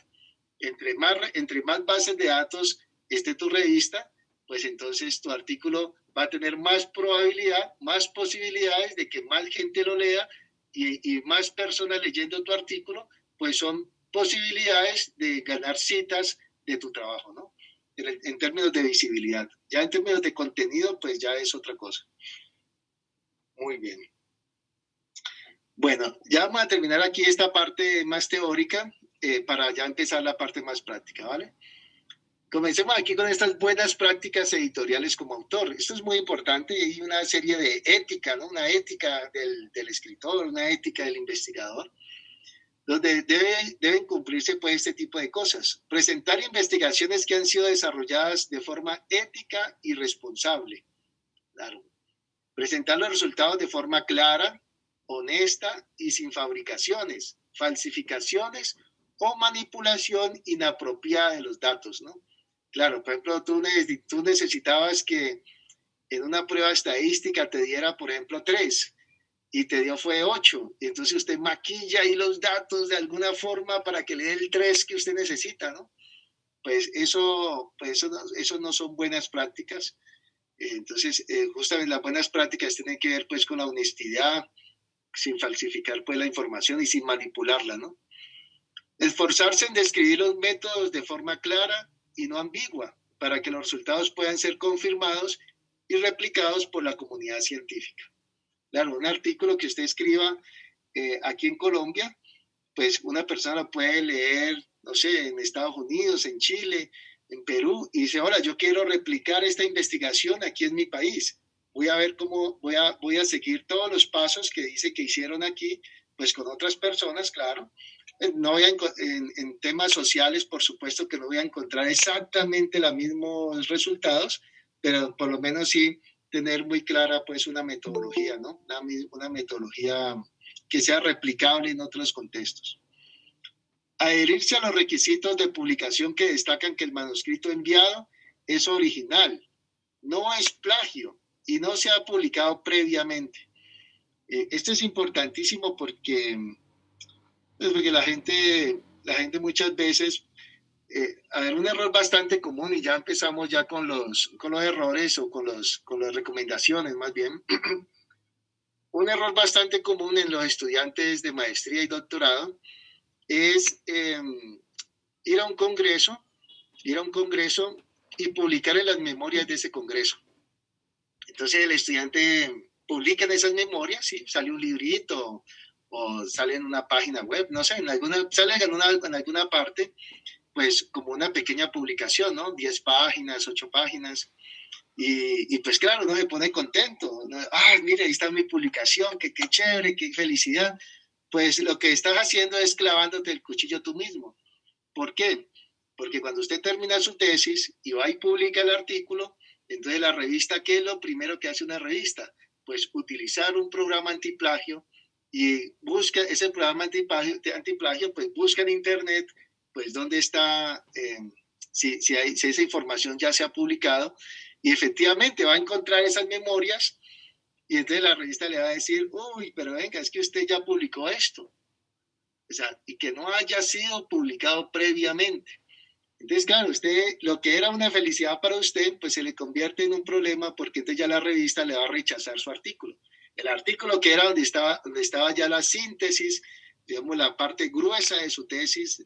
Entre más bases de datos esté tu revista, pues entonces tu artículo va a tener más probabilidad, más posibilidades de que más gente lo lea y más personas leyendo tu artículo, pues son posibilidades de ganar citas de tu trabajo, ¿no? En términos de visibilidad. Ya en términos de contenido, pues ya es otra cosa. Muy bien. Bueno, ya vamos a terminar aquí esta parte más teórica para ya empezar la parte más práctica, ¿vale? Comencemos aquí con estas buenas prácticas editoriales como autor. Esto es muy importante y hay una serie de ética, ¿no? Una ética del escritor, una ética del investigador, donde deben cumplirse pues este tipo de cosas. Presentar investigaciones que han sido desarrolladas de forma ética y responsable. Claro. Presentar los resultados de forma clara, honesta y sin fabricaciones, falsificaciones o manipulación inapropiada de los datos, ¿no? Claro, por ejemplo, tú necesitabas que en una prueba estadística te diera, por ejemplo, 3 y te dio fue 8. Y entonces usted maquilla ahí los datos de alguna forma para que le dé el 3 que usted necesita, ¿no? Pues eso no son buenas prácticas. Entonces, justamente las buenas prácticas tienen que ver pues con la honestidad, sin falsificar pues la información y sin manipularla, ¿no? Esforzarse en describir los métodos de forma clara y no ambigua para que los resultados puedan ser confirmados y replicados por la comunidad científica. Claro, un artículo que usted escriba aquí en Colombia, pues una persona lo puede leer, no sé, en Estados Unidos, en Chile, en Perú, y dice, ahora yo quiero replicar esta investigación aquí en mi país. Voy a ver cómo, voy a seguir todos los pasos que dice que hicieron aquí, pues con otras personas, claro. No voy en temas sociales, por supuesto que no voy a encontrar exactamente los mismos resultados, pero por lo menos sí tener muy clara pues una metodología, ¿no? Una metodología que sea replicable en otros contextos. Adherirse a los requisitos de publicación que destacan que el manuscrito enviado es original, no es plagio y no se ha publicado previamente. Esto es importantísimo porque la gente muchas veces, a ver, un error bastante común, y ya empezamos ya con los errores o con las recomendaciones más bien. Un error bastante común en los estudiantes de maestría y doctorado es ir a un congreso y publicar en las memorias de ese congreso. Entonces el estudiante publica en esas memorias, ¿sí? Sale un librito o sale en una página web, no sé, sale en alguna parte, pues como una pequeña publicación, ¿no? 10 páginas, 8 páginas. Y pues claro, uno se pone contento, ¿no? Ah, mire, ahí está mi publicación, qué chévere, qué felicidad. Pues lo que estás haciendo es clavándote el cuchillo tú mismo. ¿Por qué? Porque cuando usted termina su tesis y va y publica el artículo, entonces la revista, ¿qué es lo primero que hace una revista? Pues utilizar un programa antiplagio y busca ese programa antiplagio, pues busca en internet, pues dónde está, si esa información ya se ha publicado, y efectivamente va a encontrar esas memorias, y entonces la revista le va a decir, uy, pero venga, es que usted ya publicó esto. O sea, y que no haya sido publicado previamente. Entonces, claro, usted, lo que era una felicidad para usted, pues se le convierte en un problema porque entonces ya la revista le va a rechazar su artículo. El artículo que era donde estaba ya la síntesis, digamos, la parte gruesa de su tesis,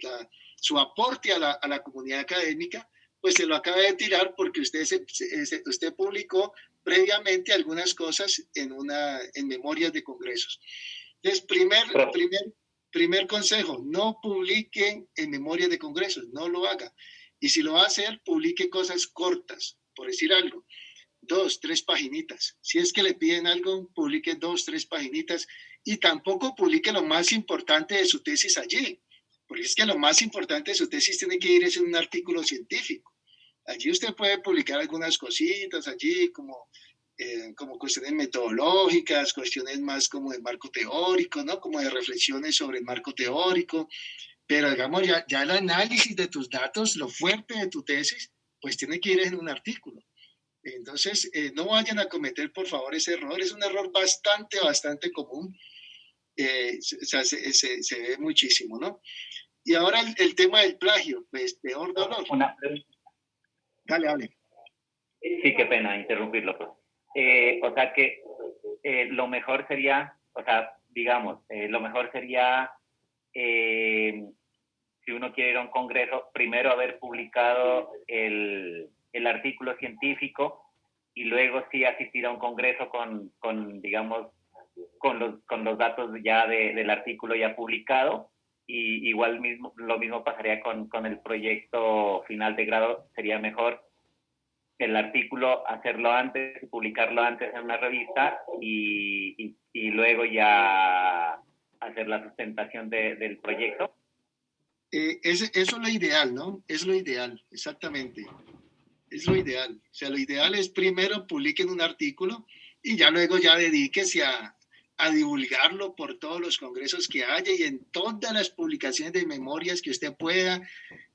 su aporte a la comunidad académica, pues se lo acaba de tirar porque usted publicó previamente algunas cosas en memorias de congresos. Entonces, primer consejo, no publique en memorias de congresos, no lo haga. Y si lo va a hacer, publique cosas cortas, por decir algo, 2, 3 paginitas. Si es que le piden algo, publique 2, 3 paginitas y tampoco publique lo más importante de su tesis allí, porque es que lo más importante de su tesis tiene que ir en un artículo científico. Allí usted puede publicar algunas cositas allí como cuestiones metodológicas, cuestiones más como de marco teórico, ¿no? Como de reflexiones sobre el marco teórico, pero digamos ya el análisis de tus datos, lo fuerte de tu tesis, pues tiene que ir en un artículo. Entonces, no vayan a cometer, por favor, ese error. Es un error bastante común. O sea, se ve muchísimo, ¿no? Y ahora el tema del plagio, pues peor dolor. Una pregunta. Dale. Sí, qué pena interrumpirlo. O sea que lo mejor sería, o sea, digamos, lo mejor sería, si uno quiere ir a un congreso, primero haber publicado el artículo científico y luego sí asistir a un congreso con digamos, con los datos ya del artículo ya publicado. Y igual lo mismo pasaría con el proyecto final de grado. Sería mejor el artículo hacerlo antes, publicarlo antes en una revista y luego ya hacer la sustentación del proyecto. Eso es lo ideal, ¿no? Es lo ideal, exactamente. Es lo ideal. O sea, lo ideal es primero publiquen un artículo y ya luego ya dedíquese a divulgarlo por todos los congresos que haya y en todas las publicaciones de memorias que usted pueda,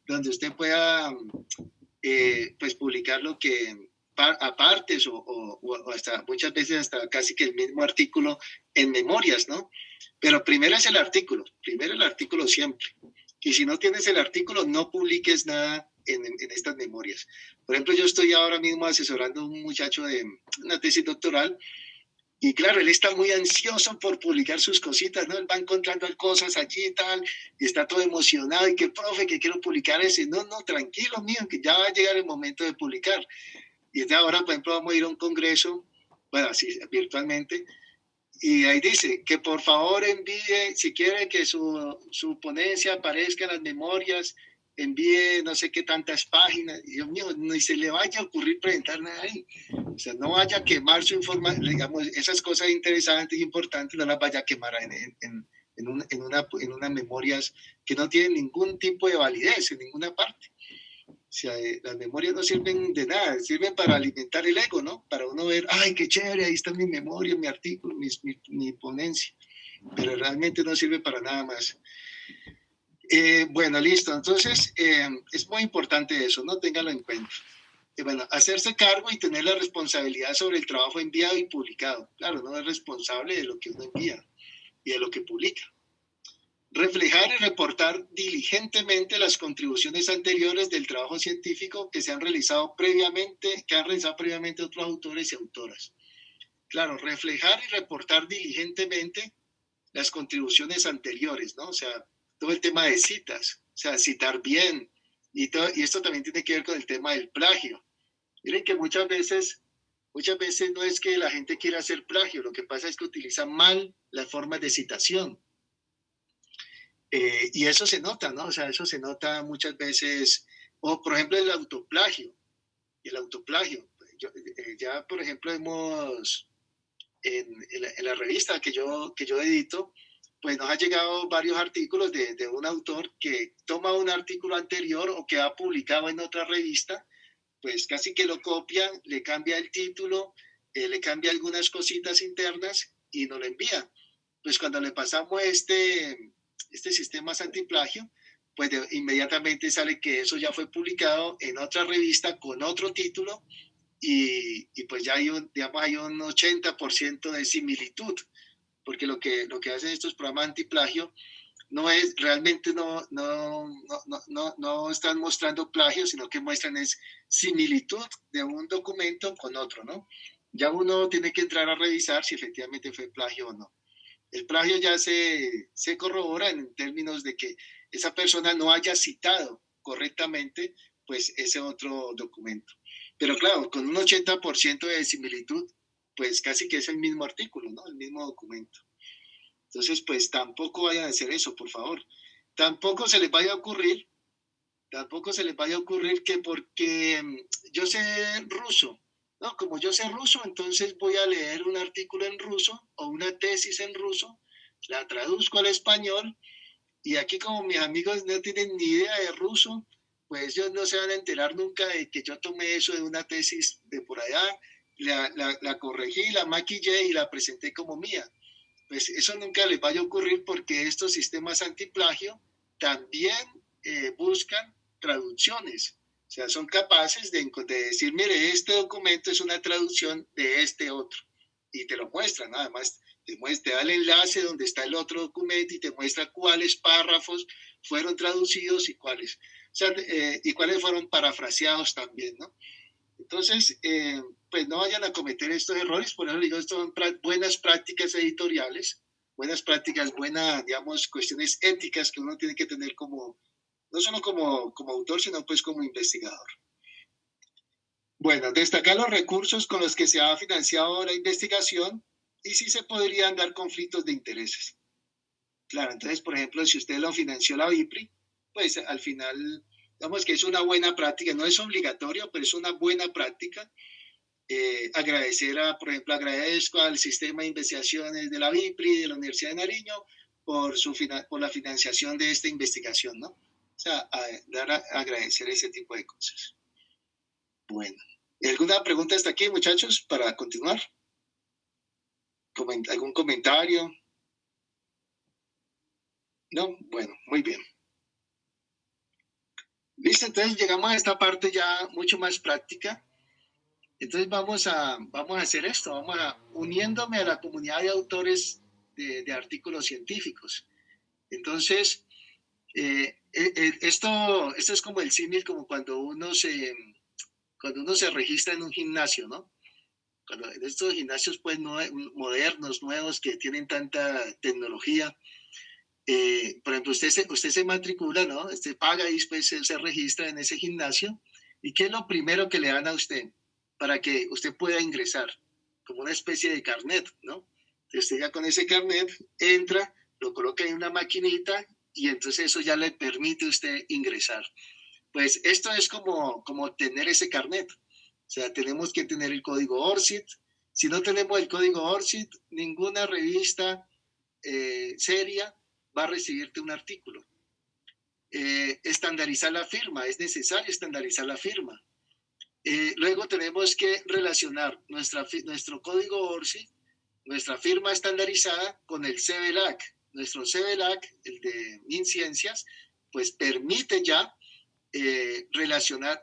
donde usted pueda pues publicar lo que apartes o hasta muchas veces hasta casi que el mismo artículo en memorias, ¿no? Pero primero es el artículo siempre. Y si no tienes el artículo, no publiques nada en estas memorias. Por ejemplo, yo estoy ahora mismo asesorando a un muchacho de una tesis doctoral y claro, él está muy ansioso por publicar sus cositas, ¿no? Él va encontrando cosas allí y tal, y está todo emocionado, y que profe, que quiero publicar ese. No, tranquilo, mío, que ya va a llegar el momento de publicar. Y entonces ahora, por ejemplo, vamos a ir a un congreso, bueno, así virtualmente, y ahí dice que por favor envíe, si quiere que su ponencia aparezca en las memorias, envíe no sé qué tantas páginas. Y Dios mío, ni se le vaya a ocurrir presentar nada ahí. O sea, no vaya a quemar su información, digamos, esas cosas interesantes e importantes no las vaya a quemar en una memorias que no tienen ningún tipo de validez en ninguna parte. O sea, las memorias no sirven de nada, sirven para alimentar el ego, ¿no? Para uno ver, ay, qué chévere, ahí está mi memoria, mi artículo, mi ponencia, pero realmente no sirve para nada más. Bueno, listo, entonces es muy importante eso, ¿no? Ténganlo en cuenta. Bueno, hacerse cargo y tener la responsabilidad sobre el trabajo enviado y publicado. Claro, uno es responsable de lo que uno envía y de lo que publica. Reflejar y reportar diligentemente las contribuciones anteriores del trabajo científico que han realizado previamente otros autores y autoras. Claro, reflejar y reportar diligentemente las contribuciones anteriores, ¿no? O sea, todo el tema de citas, o sea, citar bien, y esto también tiene que ver con el tema del plagio. Miren que muchas veces no es que la gente quiera hacer plagio, lo que pasa es que utilizan mal las formas de citación. Y eso se nota, ¿no? O sea, eso se nota muchas veces, o por ejemplo el autoplagio. Ya por ejemplo hemos, en la revista que yo edito, pues nos ha llegado varios artículos de un autor que toma un artículo anterior o que ha publicado en otra revista, pues casi que lo copia, le cambia el título, le cambia algunas cositas internas y nos lo envía. Pues cuando le pasamos este sistema antiplagio, pues inmediatamente sale que eso ya fue publicado en otra revista con otro título y pues ya hay un 80% de similitud, porque lo que hacen estos programas antiplagio realmente no están mostrando plagio, sino que muestran es similitud de un documento con otro, ¿no? Ya uno tiene que entrar a revisar si efectivamente fue plagio o no. El plagio ya se corrobora en términos de que esa persona no haya citado correctamente pues ese otro documento. Pero claro, con un 80% de similitud, pues casi que es el mismo artículo, ¿no? El mismo documento. Entonces, pues tampoco vayan a hacer eso, por favor. Tampoco se les vaya a ocurrir que porque yo sé ruso, ¿no? Como yo sé ruso, entonces voy a leer un artículo en ruso o una tesis en ruso, la traduzco al español y aquí como mis amigos no tienen ni idea de ruso, pues ellos no se van a enterar nunca de que yo tomé eso de una tesis de por allá, la corregí, la maquillé y la presenté como mía. Pues eso nunca les vaya a ocurrir porque estos sistemas antiplagio también buscan traducciones. O sea, son capaces de decir, mire, este documento es una traducción de este otro. Y te lo muestran, ¿no? Además, te da el enlace donde está el otro documento y te muestra cuáles párrafos fueron traducidos y cuáles. O sea, y cuáles fueron parafraseados también, ¿no? Entonces, pues no vayan a cometer estos errores, por eso digo, esto son buenas prácticas editoriales, buenas prácticas, buenas, digamos, cuestiones éticas que uno tiene que tener como, no solo como autor, sino pues como investigador. Bueno, destacar los recursos con los que se ha financiado la investigación y si se podrían dar conflictos de intereses. Claro, entonces, por ejemplo, si usted lo financió la BIPRI, pues al final, digamos que es una buena práctica, no es obligatorio, pero es una buena práctica. Por ejemplo, agradezco al sistema de investigaciones de la BIPRI, de la Universidad de Nariño, por la financiación de esta investigación, ¿no? O sea, agradecer ese tipo de cosas. Bueno, ¿alguna pregunta hasta aquí, muchachos, para continuar? ¿Algún comentario? No, bueno, muy bien. Listo, entonces llegamos a esta parte ya mucho más práctica. Entonces vamos a hacer esto, uniéndome a la comunidad de autores de artículos científicos. Entonces, esto es como el símil, como cuando uno se registra en un gimnasio, ¿no? Cuando en estos gimnasios pues modernos, nuevos, que tienen tanta tecnología, por ejemplo, usted se matricula, ¿no? Usted paga y después se registra en ese gimnasio. ¿Y qué es lo primero que le dan a usted para que usted pueda ingresar? Como una especie de carnet, ¿no? Usted ya con ese carnet entra, lo coloca en una maquinita y entonces eso ya le permite a usted ingresar. Pues esto es como tener ese carnet. O sea, tenemos que tener el código ORCID. Si no tenemos el código ORCID, ninguna revista seria va a recibirte un artículo. Estandarizar la firma, es necesario estandarizar la firma. Luego tenemos que relacionar nuestro código ORCID, nuestra firma estandarizada con el CBLAC. Nuestro CBLAC, el de MinCiencias, pues permite ya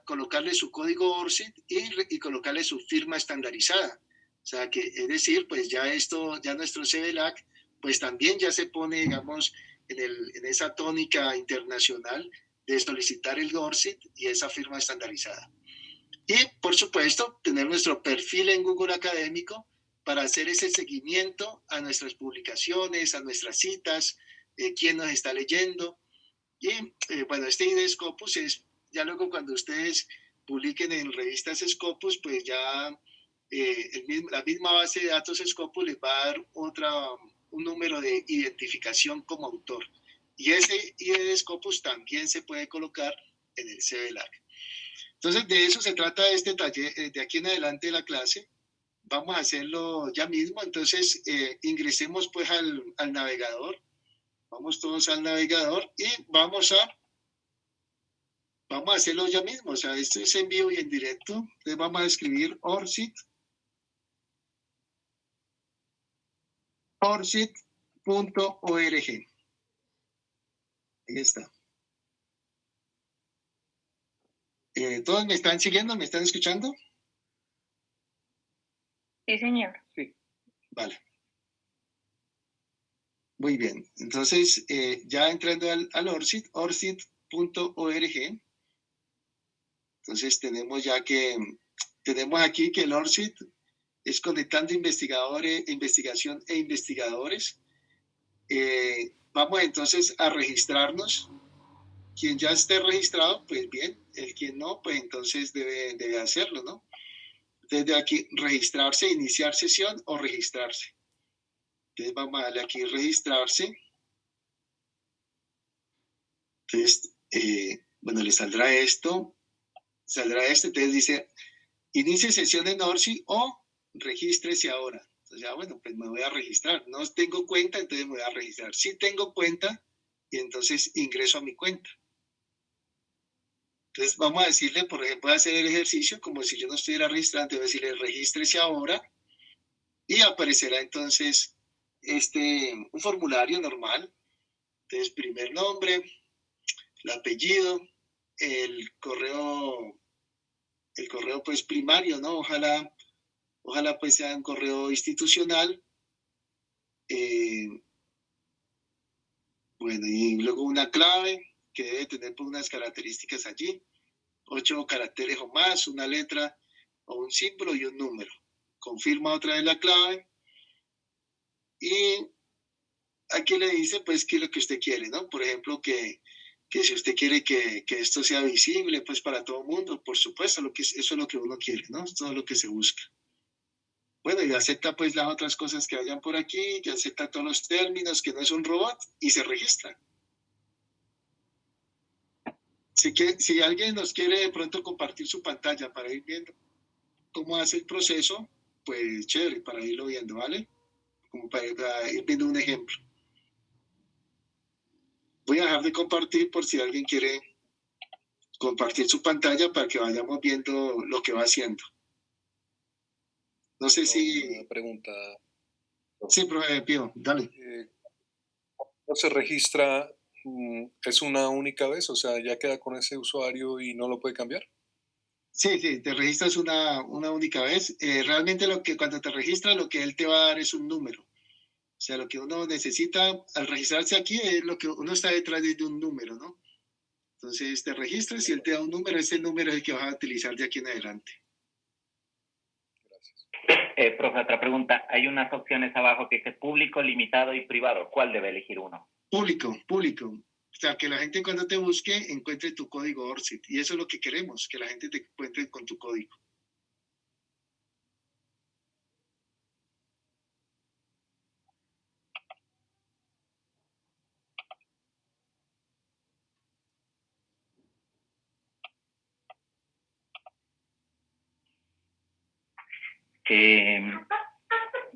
colocarle su código ORCID y colocarle su firma estandarizada. O sea que, es decir, pues ya nuestro CBLAC, pues también ya se pone, digamos, en esa tónica internacional de solicitar el ORCID y esa firma estandarizada. Y, por supuesto, tener nuestro perfil en Google Académico para hacer ese seguimiento a nuestras publicaciones, a nuestras citas, quién nos está leyendo. Y, bueno, este ID Scopus es, ya luego cuando ustedes publiquen en revistas Scopus, pues ya la misma base de datos Scopus les va a dar un número de identificación como autor. Y ese ID Scopus también se puede colocar en el CBLAC. Entonces, de eso se trata este taller, de aquí en adelante de la clase. Vamos a hacerlo ya mismo. Entonces, ingresemos pues al navegador. Vamos todos al navegador y vamos a hacerlo ya mismo. O sea, esto es en vivo y en directo. Entonces, vamos a escribir ORCID. ORCID.org. Ahí está. ¿Todos me están siguiendo? ¿Me están escuchando? Sí, señor. Sí. Vale. Muy bien. Entonces, ya entrando al ORCID, orcid.org, entonces tenemos aquí que el ORCID es conectando investigadores, investigación e investigadores. Vamos entonces a registrarnos. Quien ya esté registrado, pues bien. El quien no, pues entonces debe hacerlo, ¿no? Desde aquí, registrarse, iniciar sesión o registrarse. Entonces vamos a darle aquí registrarse. Entonces, bueno, le saldrá esto. Entonces dice, inicie sesión en ORCID o regístrese ahora. Entonces, ya, bueno, pues me voy a registrar. No tengo cuenta, entonces me voy a registrar. Sí tengo cuenta, y entonces ingreso a mi cuenta. Entonces, vamos a decirle, por ejemplo, voy a hacer el ejercicio como si yo no estuviera registrando. Voy a decirle, regístrese ahora, y aparecerá entonces un formulario normal. Entonces, primer nombre, el apellido, el correo pues primario, ¿no? Ojalá pues sea un correo institucional. Bueno, y luego una clave que debe tener pues, unas características allí, 8 caracteres o más, una letra o un símbolo y un número. Confirma otra vez la clave y aquí le dice pues qué es lo que usted quiere, ¿no? Por ejemplo, que si usted quiere que esto sea visible pues para todo el mundo, por supuesto, eso es lo que uno quiere, ¿no? Es todo lo que se busca. Bueno, y acepta pues las otras cosas que hayan por aquí, que acepta todos los términos, que no es un robot y se registra. Si alguien nos quiere de pronto compartir su pantalla para ir viendo cómo hace el proceso, pues chévere, para irlo viendo, ¿vale? Como para ir viendo un ejemplo. Voy a dejar de compartir por si alguien quiere compartir su pantalla para que vayamos viendo lo que va haciendo. No sé si... Una pregunta. Sí, profe Pío, dale. ¿No se registra, es una única vez? O sea, ya queda con ese usuario y no lo puede cambiar. Sí, te registras una única vez. Realmente cuando te registras, lo que él te va a dar es un número. O sea, lo que uno necesita al registrarse aquí es lo que uno está detrás de un número, ¿no? Entonces te registras y él te da un número, ese número es el que vas a utilizar de aquí en adelante. Gracias. Profe, otra pregunta. Hay unas opciones abajo que dice público, limitado y privado. ¿Cuál debe elegir uno? Público. O sea, que la gente cuando te busque encuentre tu código ORCID. Y eso es lo que queremos, que la gente te encuentre con tu código.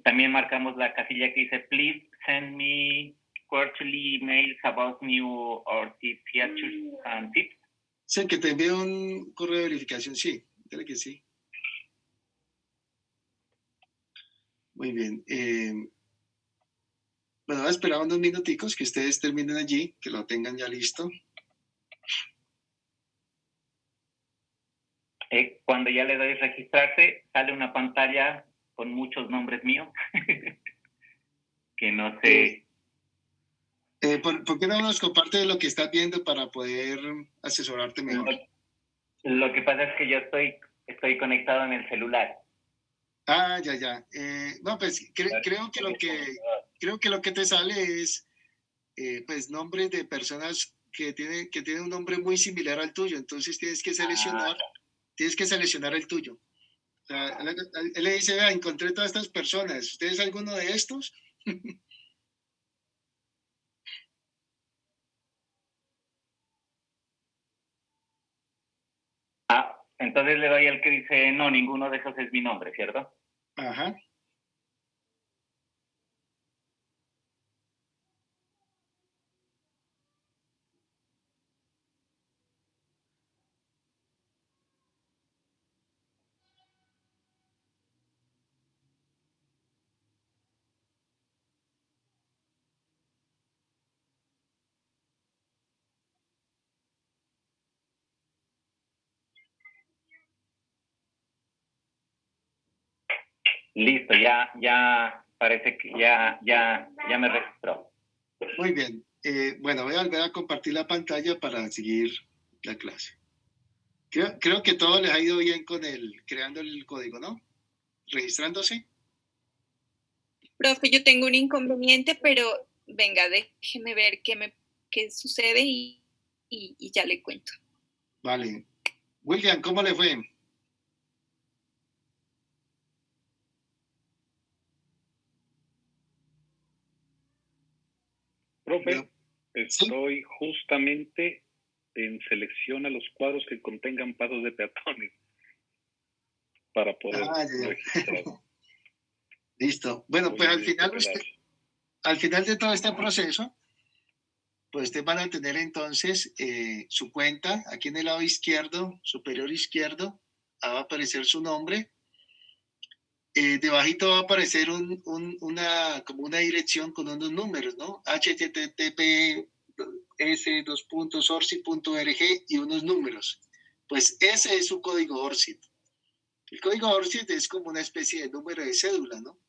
También marcamos la casilla que dice please send me quarterly emails about new ORCID features and tips. Sí, que te envíe un correo de verificación, sí. Dile que sí. Muy bien. Bueno, voy a esperar unos minuticos que ustedes terminen allí, que lo tengan ya listo. Cuando ya le doy registrarse, sale una pantalla con muchos nombres míos. Que no sé. ¿Por qué no nos comparte lo que estás viendo para poder asesorarte mejor? Lo que pasa es que yo estoy conectado en el celular. Ah, ya. No, pues creo que lo que te sale es pues nombres de personas que tienen un nombre muy similar al tuyo. Entonces tienes que seleccionar el tuyo. O sea, él le dice, encontré todas estas personas. ¿Usted es alguno de estos? Entonces le doy al que dice, no, ninguno de esos es mi nombre, ¿cierto? Ajá. Listo, ya parece que ya me registró. Muy bien. Bueno, voy a volver a compartir la pantalla para seguir la clase. Creo que todo les ha ido bien con creando el código, ¿no? Registrándose. Profe, yo tengo un inconveniente, pero venga, déjeme ver qué sucede y ya le cuento. Vale. William, ¿cómo le fue? Profe, estoy justamente en selecciona los cuadros que contengan pasos de peatones para poder registrar. Listo. Bueno, pues al final de todo este proceso, pues ustedes van a tener entonces su cuenta. Aquí en el lado izquierdo, superior izquierdo, va a aparecer su nombre. Debajito va a aparecer como una dirección con unos números, ¿no? https://orcid.org y unos números. Pues ese es su código ORCID. El código ORCID es como una especie de número de cédula, ¿no?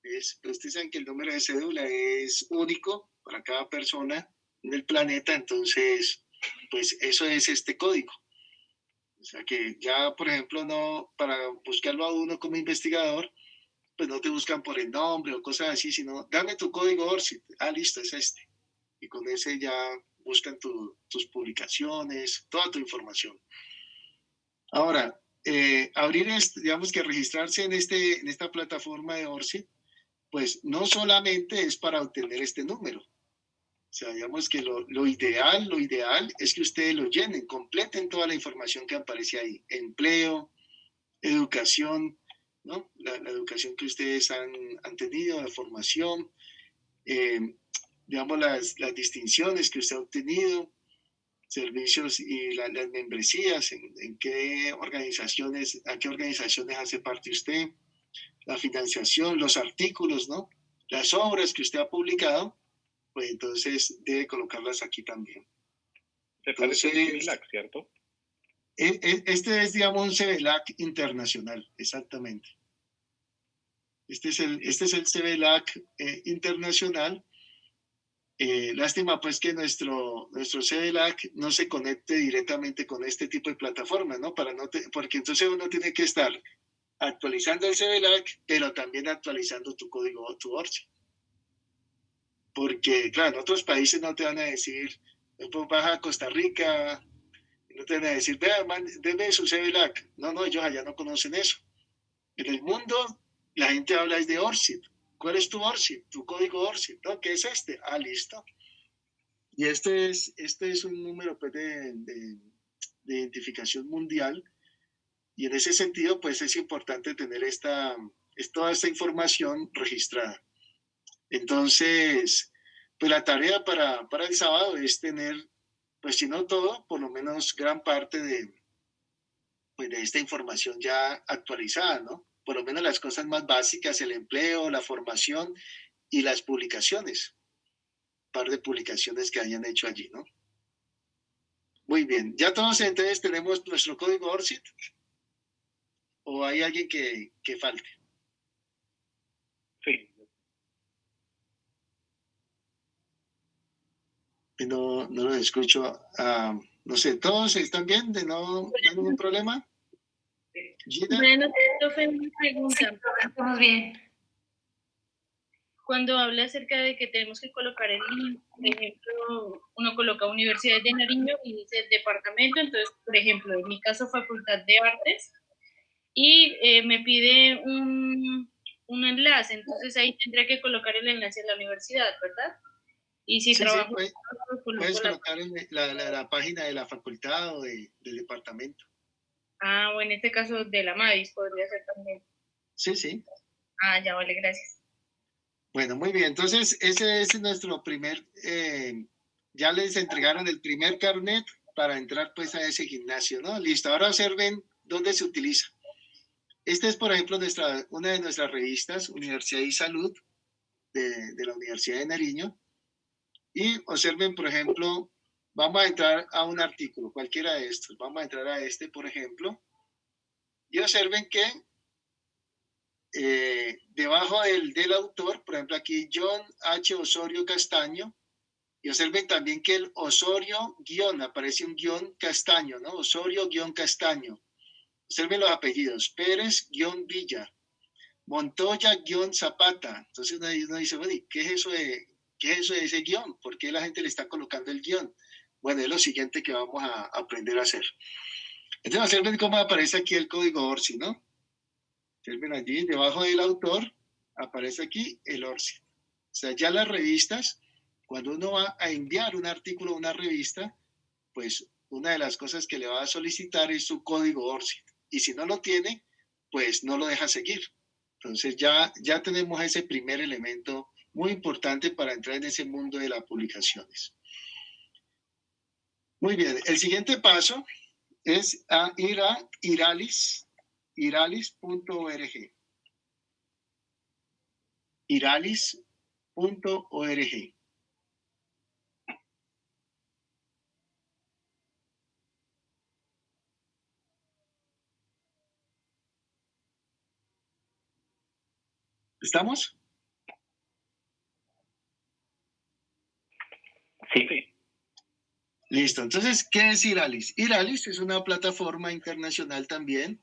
Pues ustedes saben que el número de cédula es único para cada persona en el planeta, entonces, pues eso es este código. O sea que ya, por ejemplo, no, para buscarlo a uno como investigador, pues no te buscan por el nombre o cosas así, sino dame tu código ORCID. Ah, listo, es este. Y con ese ya buscan tus publicaciones, toda tu información. Ahora, digamos que registrarse en esta plataforma de ORCID, pues no solamente es para obtener este número. O sea, digamos que lo ideal es que ustedes lo llenen, completen toda la información que aparece ahí. Empleo, educación, ¿no? La educación que ustedes han tenido, la formación, digamos las distinciones que usted ha obtenido, servicios y las membresías, a qué organizaciones hace parte usted, la financiación, los artículos, ¿no? Las obras que usted ha publicado, pues entonces debe colocarlas aquí también. Se parece a un CBLAC, ¿cierto? Este es, digamos, un CBLAC internacional, exactamente. Este es el CBLAC internacional. Lástima pues que nuestro CBLAC no se conecte directamente con este tipo de plataformas, ¿no? Porque entonces uno tiene que estar actualizando el CBLAC, pero también actualizando tu código, tu ORCID. Porque, claro, en otros países no te van a decir, pues vas a Costa Rica, y no te van a decir, vea, deme su CBLAC. No, ellos allá no conocen eso. En el mundo, la gente habla es de ORCID. ¿Cuál es tu ORCID? Tu código ORCID. ¿No? ¿Qué es este? Ah, listo. Y este es un número pues, de identificación mundial. Y en ese sentido, pues es importante tener toda esta información registrada. Entonces, pues la tarea para el sábado es tener, pues si no todo, por lo menos gran parte de esta información ya actualizada, ¿no? Por lo menos las cosas más básicas, el empleo, la formación y las publicaciones. Un par de publicaciones que hayan hecho allí, ¿no? Muy bien. ¿Ya todos entonces tenemos nuestro código ORCID? ¿O hay alguien que falte? Sí. No lo escucho. No sé, ¿todos están bien? ¿No hay ningún problema? ¿Gina? Bueno, profe, una pregunta. Estamos bien. Cuando habla acerca de que tenemos que colocar el link, por ejemplo, uno coloca Universidad de Nariño y dice el departamento, entonces, por ejemplo, en mi caso, Facultad de Artes, y me pide un enlace, entonces ahí tendré que colocar el enlace a la universidad, ¿verdad? Y si trabajo... Sí, puedes colocar la página de la facultad o del departamento. Ah, o en este caso de la MADIS podría ser también. Sí. Ah, ya vale, gracias. Bueno, muy bien. Entonces, ese es nuestro primer... ya les entregaron el primer carnet para entrar pues a ese gimnasio, ¿no? Listo, ahora observen dónde se utiliza. Esta es, por ejemplo, una de nuestras revistas, Universidad y Salud, de la Universidad de Nariño. Y observen, por ejemplo, vamos a entrar a un artículo, cualquiera de estos. Vamos a entrar a este, por ejemplo. Y observen que debajo del autor, por ejemplo, aquí John H. Osorio Castaño, Y observen también que el Osorio guión, aparece un guión Castaño, ¿no? Osorio guión Castaño. Observen los apellidos, Pérez guión Villa, Montoya guión Zapata. Entonces uno dice, bueno, ¿y qué es eso de ese guión? ¿Por qué la gente le está colocando el guión? Bueno, es lo siguiente que vamos a aprender a hacer. Entonces observen cómo aparece aquí el código ORCID, ¿no? Observen allí, debajo del autor, aparece aquí el ORCID. O sea, ya las revistas, cuando uno va a enviar un artículo a una revista, pues una de las cosas que le va a solicitar es su código ORCID. Y si no lo tiene, pues no lo deja seguir. Entonces ya tenemos ese primer elemento muy importante para entrar en ese mundo de las publicaciones. Muy bien, el siguiente paso es ir a iralis.org. Iralis.org. ¿Estamos? Sí. Listo. Entonces, ¿qué es Iralis? Iralis es una plataforma internacional también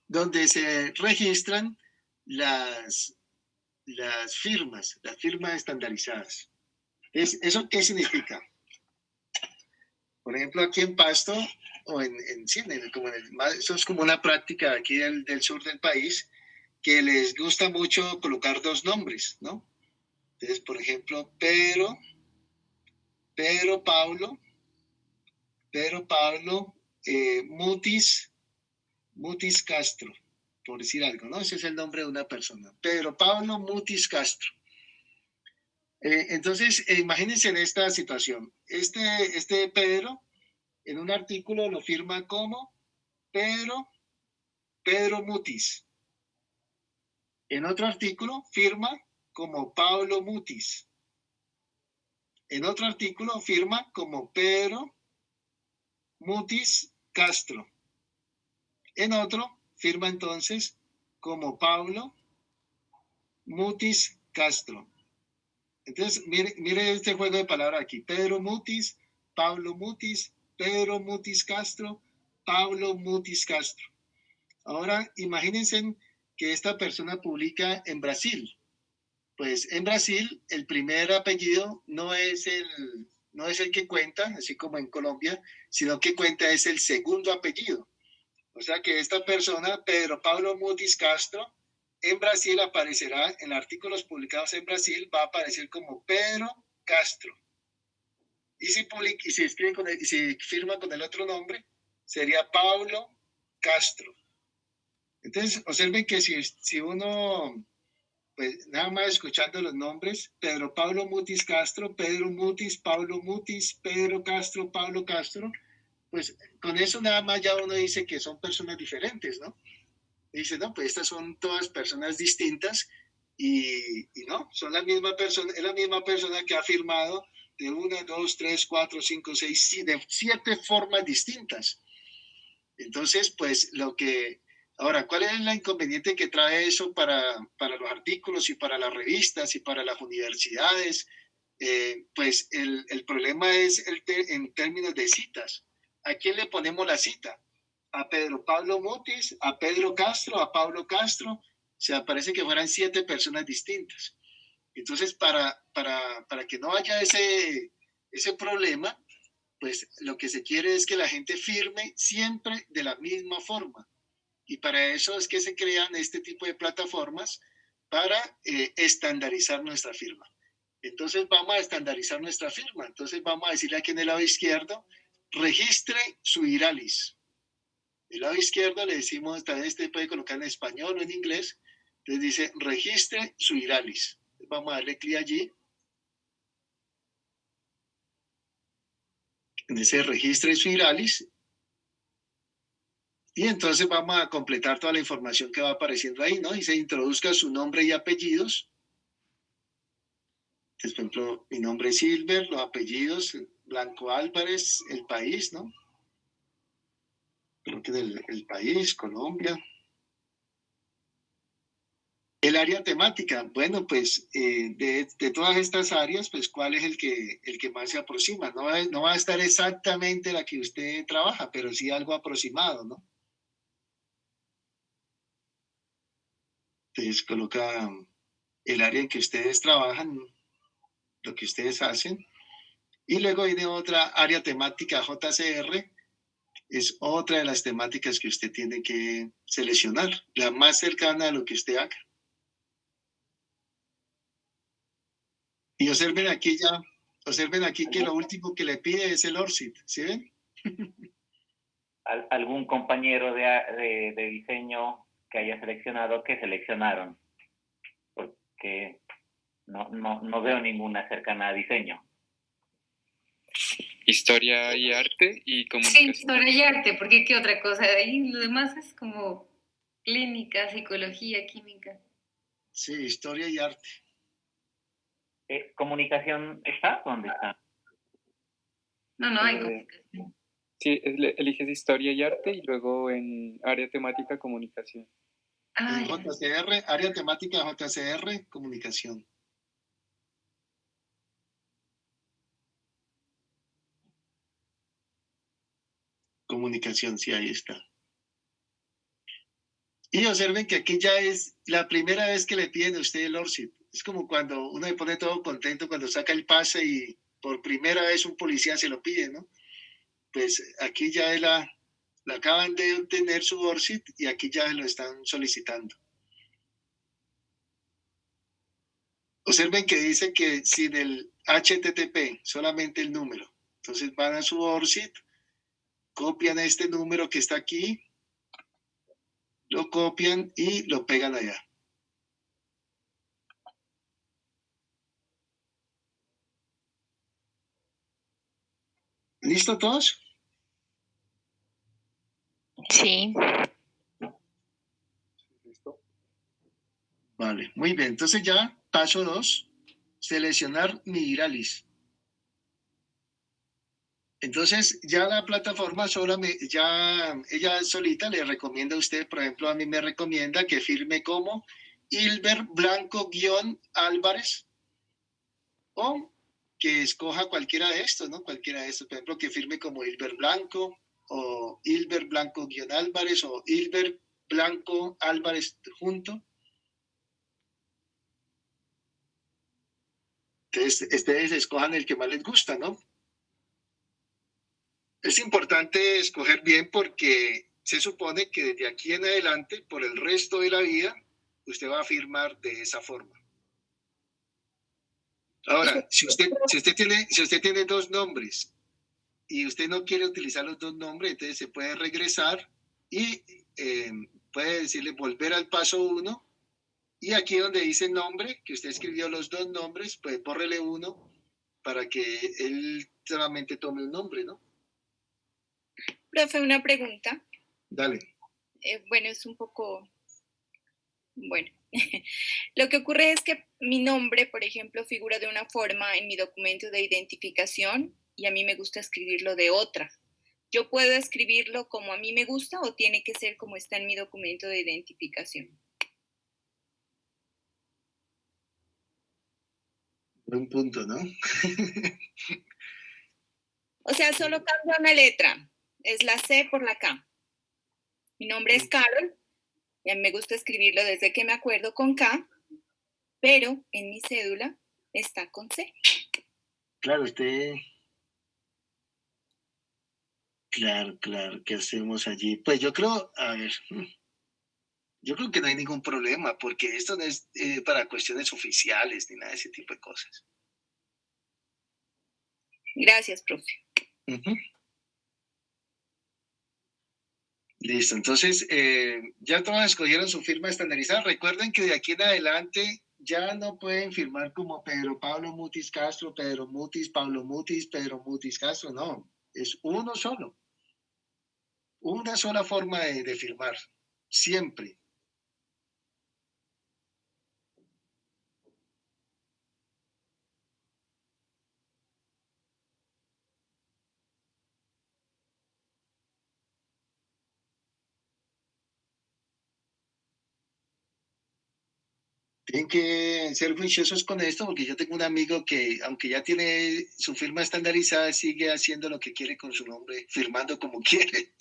donde se registran las firmas estandarizadas. ¿Eso qué significa? Por ejemplo, aquí en Pasto, o eso es como una práctica aquí del sur del país, que les gusta mucho colocar dos nombres, ¿no? Entonces, por ejemplo, Pedro Pablo, Mutis Castro, por decir algo, ¿no? Ese es el nombre de una persona. Pedro Pablo Mutis Castro. Entonces, imagínense en esta situación. Este Pedro, en un artículo lo firma como Pedro Mutis. En otro artículo firma como Pablo Mutis. En otro artículo firma como Pedro Mutis Castro. En otro firma entonces como Pablo Mutis Castro. Entonces, mire este juego de palabras aquí. Pedro Mutis, Pablo Mutis, Pedro Mutis Castro, Pablo Mutis Castro. Ahora, imagínense que esta persona publica en Brasil. Pues en Brasil el primer apellido no es el que cuenta, así como en Colombia, sino que cuenta es el segundo apellido. O sea que esta persona, Pedro Pablo Mutis Castro, en Brasil aparecerá, en artículos publicados en Brasil, va a aparecer como Pedro Castro. Y si firma con el otro nombre, sería Pablo Castro. Entonces, observen que si uno, pues nada más escuchando los nombres, Pedro Pablo Mutis Castro, Pedro Mutis, Pablo Mutis, Pedro Castro, Pablo Castro, pues con eso nada más ya uno dice que son personas diferentes, ¿no? Dice, no, pues estas son todas personas distintas y no, son la misma persona, es la misma persona que ha firmado de 1, 2, 3, 4, 5, 6, de 7 formas distintas. Entonces, pues ahora, ¿cuál es el inconveniente que trae eso para los artículos y para las revistas y para las universidades? Pues el problema es en términos de citas. ¿A quién le ponemos la cita? A Pedro Pablo Mutis, a Pedro Castro, a Pablo Castro. O sea, parece que fueran 7 personas distintas. Entonces, para que no haya ese problema, pues lo que se quiere es que la gente firme siempre de la misma forma. Y para eso es que se crean este tipo de plataformas para estandarizar nuestra firma. Entonces vamos a estandarizar nuestra firma. Entonces vamos a decirle aquí en el lado izquierdo, registre su Iralis. Del lado izquierdo le decimos, también puede colocar en español o en inglés. Entonces dice, registre su Iralis. Vamos a darle clic allí. Dice, registre su Iralis. Y entonces vamos a completar toda la información que va apareciendo ahí, ¿no? Dice, introduzca su nombre y apellidos. Entonces, por ejemplo, mi nombre es Silver, los apellidos, Blanco Álvarez, el país, ¿no? Creo que el país, Colombia. El área temática, bueno, pues de todas estas áreas, pues ¿cuál es el que más se aproxima? No va a estar exactamente la que usted trabaja, pero sí algo aproximado, ¿no? Entonces coloca el área en que ustedes trabajan, lo que ustedes hacen, y luego viene otra área temática JCR, es otra de las temáticas que usted tiene que seleccionar, la más cercana a lo que usted haga. Y observen aquí que lo último que le pide es el ORCID, ¿sí ven? ¿Algún compañero de diseño que haya seleccionado, que seleccionaron? Porque no veo ninguna cercana a diseño. Historia y arte y comunicación. Sí, historia y arte, porque ¿qué otra cosa? Ahí lo demás es como clínica, psicología, química. Sí, historia y arte. ¿Comunicación está? ¿Dónde está? No hay comunicación. Sí, eliges historia y arte y luego en área temática comunicación. En JCR, área temática JCR, comunicación. Comunicación, sí, ahí está. Y observen que aquí ya es la primera vez que le piden a usted el ORCID. Es como cuando uno se pone todo contento cuando saca el pase y por primera vez un policía se lo pide, ¿no? Pues aquí ya la acaban de obtener su ORCID y aquí ya lo están solicitando. Observen que dice que sin el HTTP, solamente el número. Entonces van a su ORCID, copian este número que está aquí, lo copian y lo pegan allá. ¿Listo todos? Sí. ¿Listo? Vale, muy bien. Entonces ya, paso 2, seleccionar mi Iralis. Entonces ya la plataforma ella solita le recomienda a usted, por ejemplo, a mí me recomienda que firme como Hilbert Blanco-Álvarez o que escoja cualquiera de estos, ¿no? Cualquiera de estos, por ejemplo, que firme como Hilbert Blanco o Hilbert Blanco-Álvarez o Hilbert Blanco Álvarez junto. Entonces, ustedes escojan el que más les gusta, ¿no? Es importante escoger bien porque se supone que desde aquí en adelante, por el resto de la vida, usted va a firmar de esa forma. Ahora, si usted tiene dos nombres y usted no quiere utilizar los dos nombres, entonces se puede regresar y puede decirle volver al paso 1 y aquí donde dice nombre, que usted escribió los dos nombres, pues bórrele uno para que él solamente tome un nombre, ¿no? Profe, una pregunta. Dale. Bueno, es un poco... Bueno, lo que ocurre es que mi nombre, por ejemplo, figura de una forma en mi documento de identificación y a mí me gusta escribirlo de otra. ¿Yo puedo escribirlo como a mí me gusta o tiene que ser como está en mi documento de identificación? Un punto, ¿no? O sea, solo cambia una letra. Es la C por la K. Mi nombre es Carol. Y a mí me gusta escribirlo desde que me acuerdo con K, pero en mi cédula está con C. Claro, Claro, ¿qué hacemos allí? Pues yo creo, a ver, yo creo que no hay ningún problema, porque esto no es para cuestiones oficiales ni nada de ese tipo de cosas. Gracias, profe. Listo, entonces ya todos escogieron su firma estandarizada. Recuerden que de aquí en adelante ya no pueden firmar como Pedro Pablo Mutis Castro, Pedro Mutis, Pablo Mutis, Pedro Mutis Castro, no, es uno solo. Una sola forma de firmar, siempre. Tienen que ser juiciosos con esto porque yo tengo un amigo que, aunque ya tiene su firma estandarizada, sigue haciendo lo que quiere con su nombre, firmando como quiere.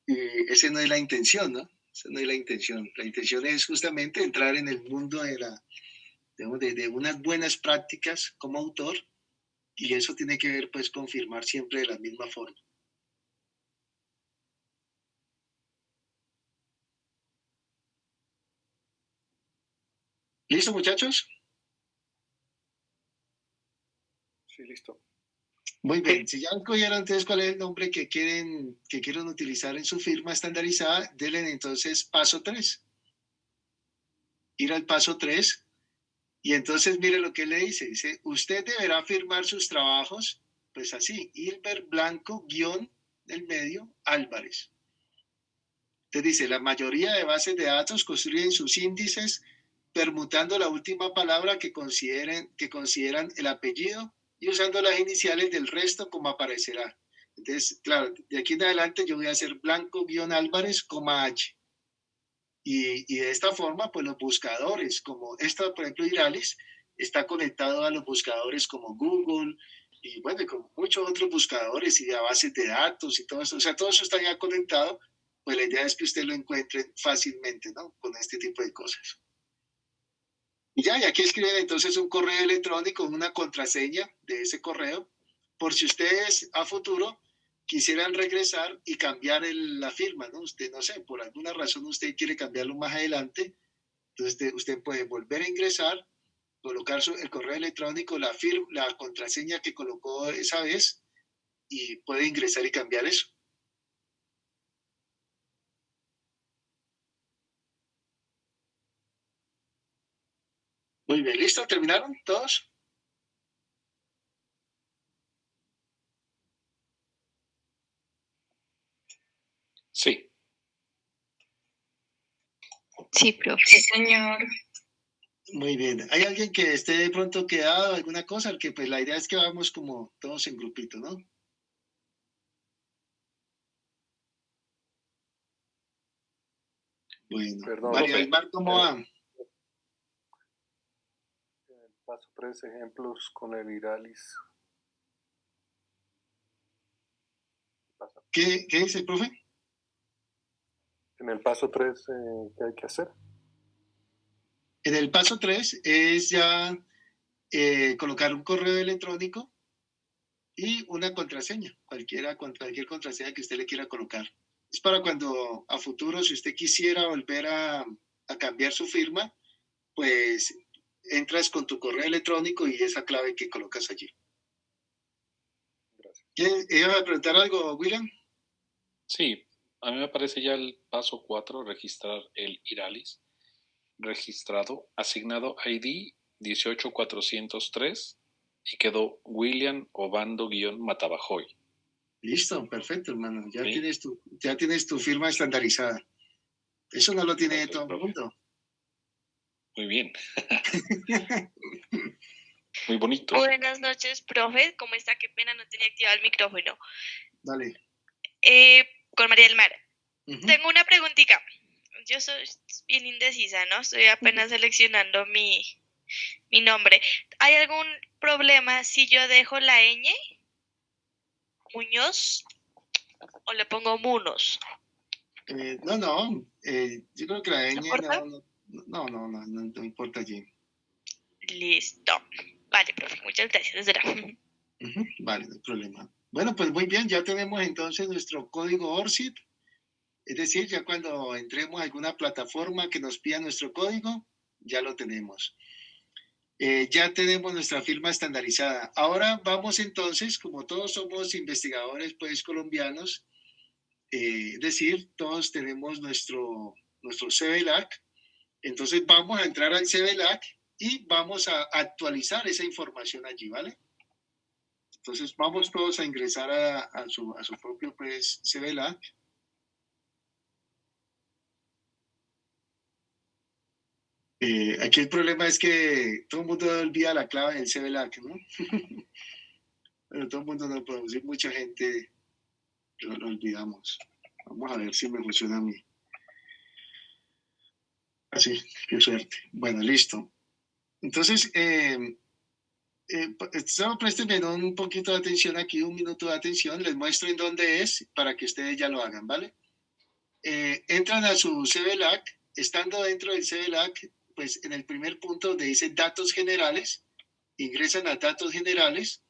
Y esa no es la intención, ¿no? Esa no es la intención. La intención es justamente entrar en el mundo de unas buenas prácticas como autor, y eso tiene que ver pues con firmar siempre de la misma forma. ¿Listo, muchachos? Sí, listo. Muy bien, si ya escogieron entonces cuál es el nombre que quieren utilizar en su firma estandarizada, denle entonces paso 3. Ir al paso 3 y entonces mire lo que le dice, usted deberá firmar sus trabajos, pues así, Hilbert Blanco, guión del medio, Álvarez. Entonces dice, la mayoría de bases de datos construyen sus índices permutando la última palabra que consideran el apellido y usando las iniciales del resto como aparecerá. Entonces, claro, de aquí en adelante yo voy a hacer Blanco-Álvarez, H. Y de esta forma, pues los buscadores, como esta, por ejemplo, Iralis, está conectado a los buscadores como Google y bueno, y con muchos otros buscadores y a bases de datos y todo eso. O sea, todo eso está ya conectado. Pues la idea es que usted lo encuentre fácilmente, ¿no? Con este tipo de cosas. Y aquí escriben entonces un correo electrónico, una contraseña de ese correo, por si ustedes a futuro quisieran regresar y cambiar la firma, ¿no? Usted, no sé, por alguna razón usted quiere cambiarlo más adelante, entonces usted puede volver a ingresar, colocar el correo electrónico, la contraseña que colocó esa vez y puede ingresar y cambiar eso. Muy bien, ¿listo? ¿Terminaron todos? Sí. Sí, profe. Sí, señor. Muy bien. ¿Hay alguien que esté de pronto quedado, alguna cosa? Que pues la idea es que vamos como todos en grupito, ¿no? Bueno, Perdón, María del Mar, ¿cómo va? Paso 3 ejemplos con el Iralis. ¿Qué dice el profe? En el paso 3, ¿qué hay que hacer? En el paso 3 es ya colocar un correo electrónico y una contraseña, cualquier contraseña que usted le quiera colocar. Es para cuando a futuro, si usted quisiera volver a cambiar su firma, pues entras con tu correo electrónico y esa clave que colocas allí. Gracias. ¿Ibas a preguntar algo, William? Sí, a mí me parece ya el paso 4, registrar el Iralis. Registrado, asignado ID 18403 y quedó William Obando-Matabajoy. Listo, perfecto, hermano. Ya, ¿Sí? tienes tu firma estandarizada. Eso no lo tiene todo el mundo. Muy bien. Muy bonito. Buenas noches, profe. ¿Cómo está? Qué pena, no tenía activado el micrófono. Dale. Con María del Mar. Tengo una preguntita. Yo soy bien indecisa, ¿no? Estoy apenas seleccionando mi nombre. ¿Hay algún problema si yo dejo la ñ, Muñoz, o le pongo Munos? No. Yo creo que la ñ no importa allí. Listo. Vale, profe. Muchas gracias. Vale, no hay problema. Bueno, pues muy bien. Ya tenemos entonces nuestro código ORCID. Es decir, ya cuando entremos a alguna plataforma que nos pida nuestro código, ya lo tenemos. Ya tenemos nuestra firma estandarizada. Ahora vamos entonces, como todos somos investigadores pues colombianos, es decir, todos tenemos nuestro CBLAC, entonces vamos a entrar al CBLAC y vamos a actualizar esa información allí, ¿vale? Entonces vamos todos a ingresar a su propio pues CBLAC. Aquí el problema es que todo el mundo olvida la clave del CBLAC, ¿no? Pero todo el mundo no podemos decir, mucha gente lo olvidamos. Vamos a ver si me funciona a mí. sí, qué suerte. Bueno, listo. Entonces, solo préstenme un poquito de atención aquí, un minuto de atención. Les muestro en dónde es para que ustedes ya lo hagan, ¿vale? Entran a su CBLAC. Estando dentro del CBLAC, pues en el primer punto donde dice datos generales, ingresan a datos generales.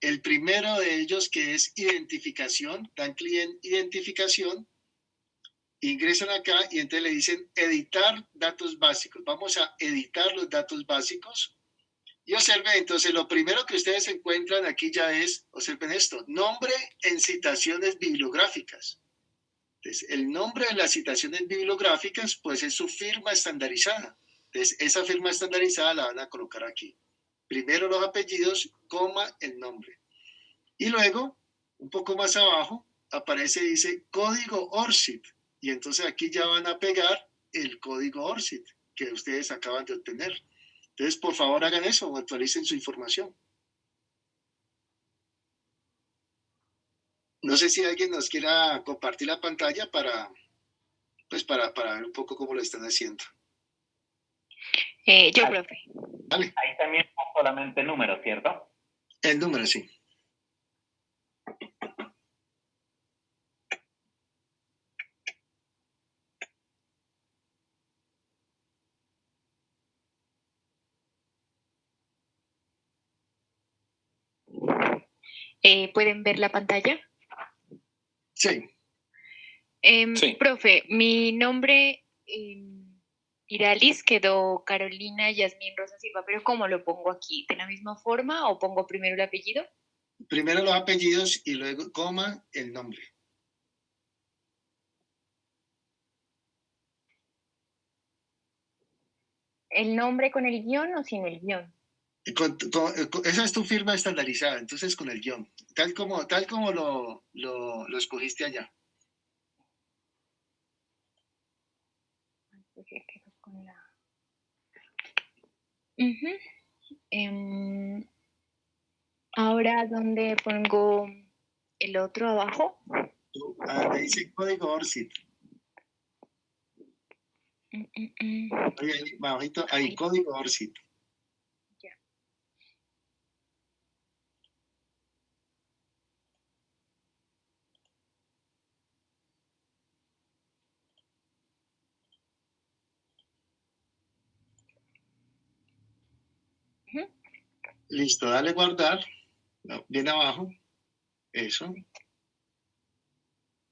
El primero de ellos, que es identificación, dan clic en identificación, ingresan acá y entonces le dicen editar datos básicos. Vamos a editar los datos básicos. Y observen, entonces lo primero que ustedes encuentran aquí ya es, observen esto, nombre en citaciones bibliográficas. Entonces, el nombre de las citaciones bibliográficas, pues es su firma estandarizada. Entonces, esa firma estandarizada la van a colocar aquí. Primero los apellidos, coma, el nombre. Y luego, un poco más abajo, aparece, dice, código ORCID. Y entonces aquí ya van a pegar el código ORCID que ustedes acaban de obtener. Entonces, por favor, hagan eso o actualicen su información. No sé si alguien nos quiera compartir la pantalla para ver un poco cómo lo están haciendo. Yo, profe. Vale. Ahí también solamente números, ¿cierto? El número, sí. ¿Pueden ver la pantalla? Sí. Sí. Profe, mi nombre en Iralis quedó Carolina Yasmín Rosa Silva, pero ¿cómo lo pongo aquí? ¿De la misma forma o pongo primero el apellido? Primero los apellidos y luego coma el nombre. ¿El nombre con el guión o sin el guión? Esa es tu firma estandarizada, entonces con el guión, tal como lo escogiste allá. Ahora, ¿dónde pongo el otro abajo? Me dice código ORCID. Ahí, bajito, ahí, código ORCID. Ya. Listo, dale guardar. Bien abajo. Eso.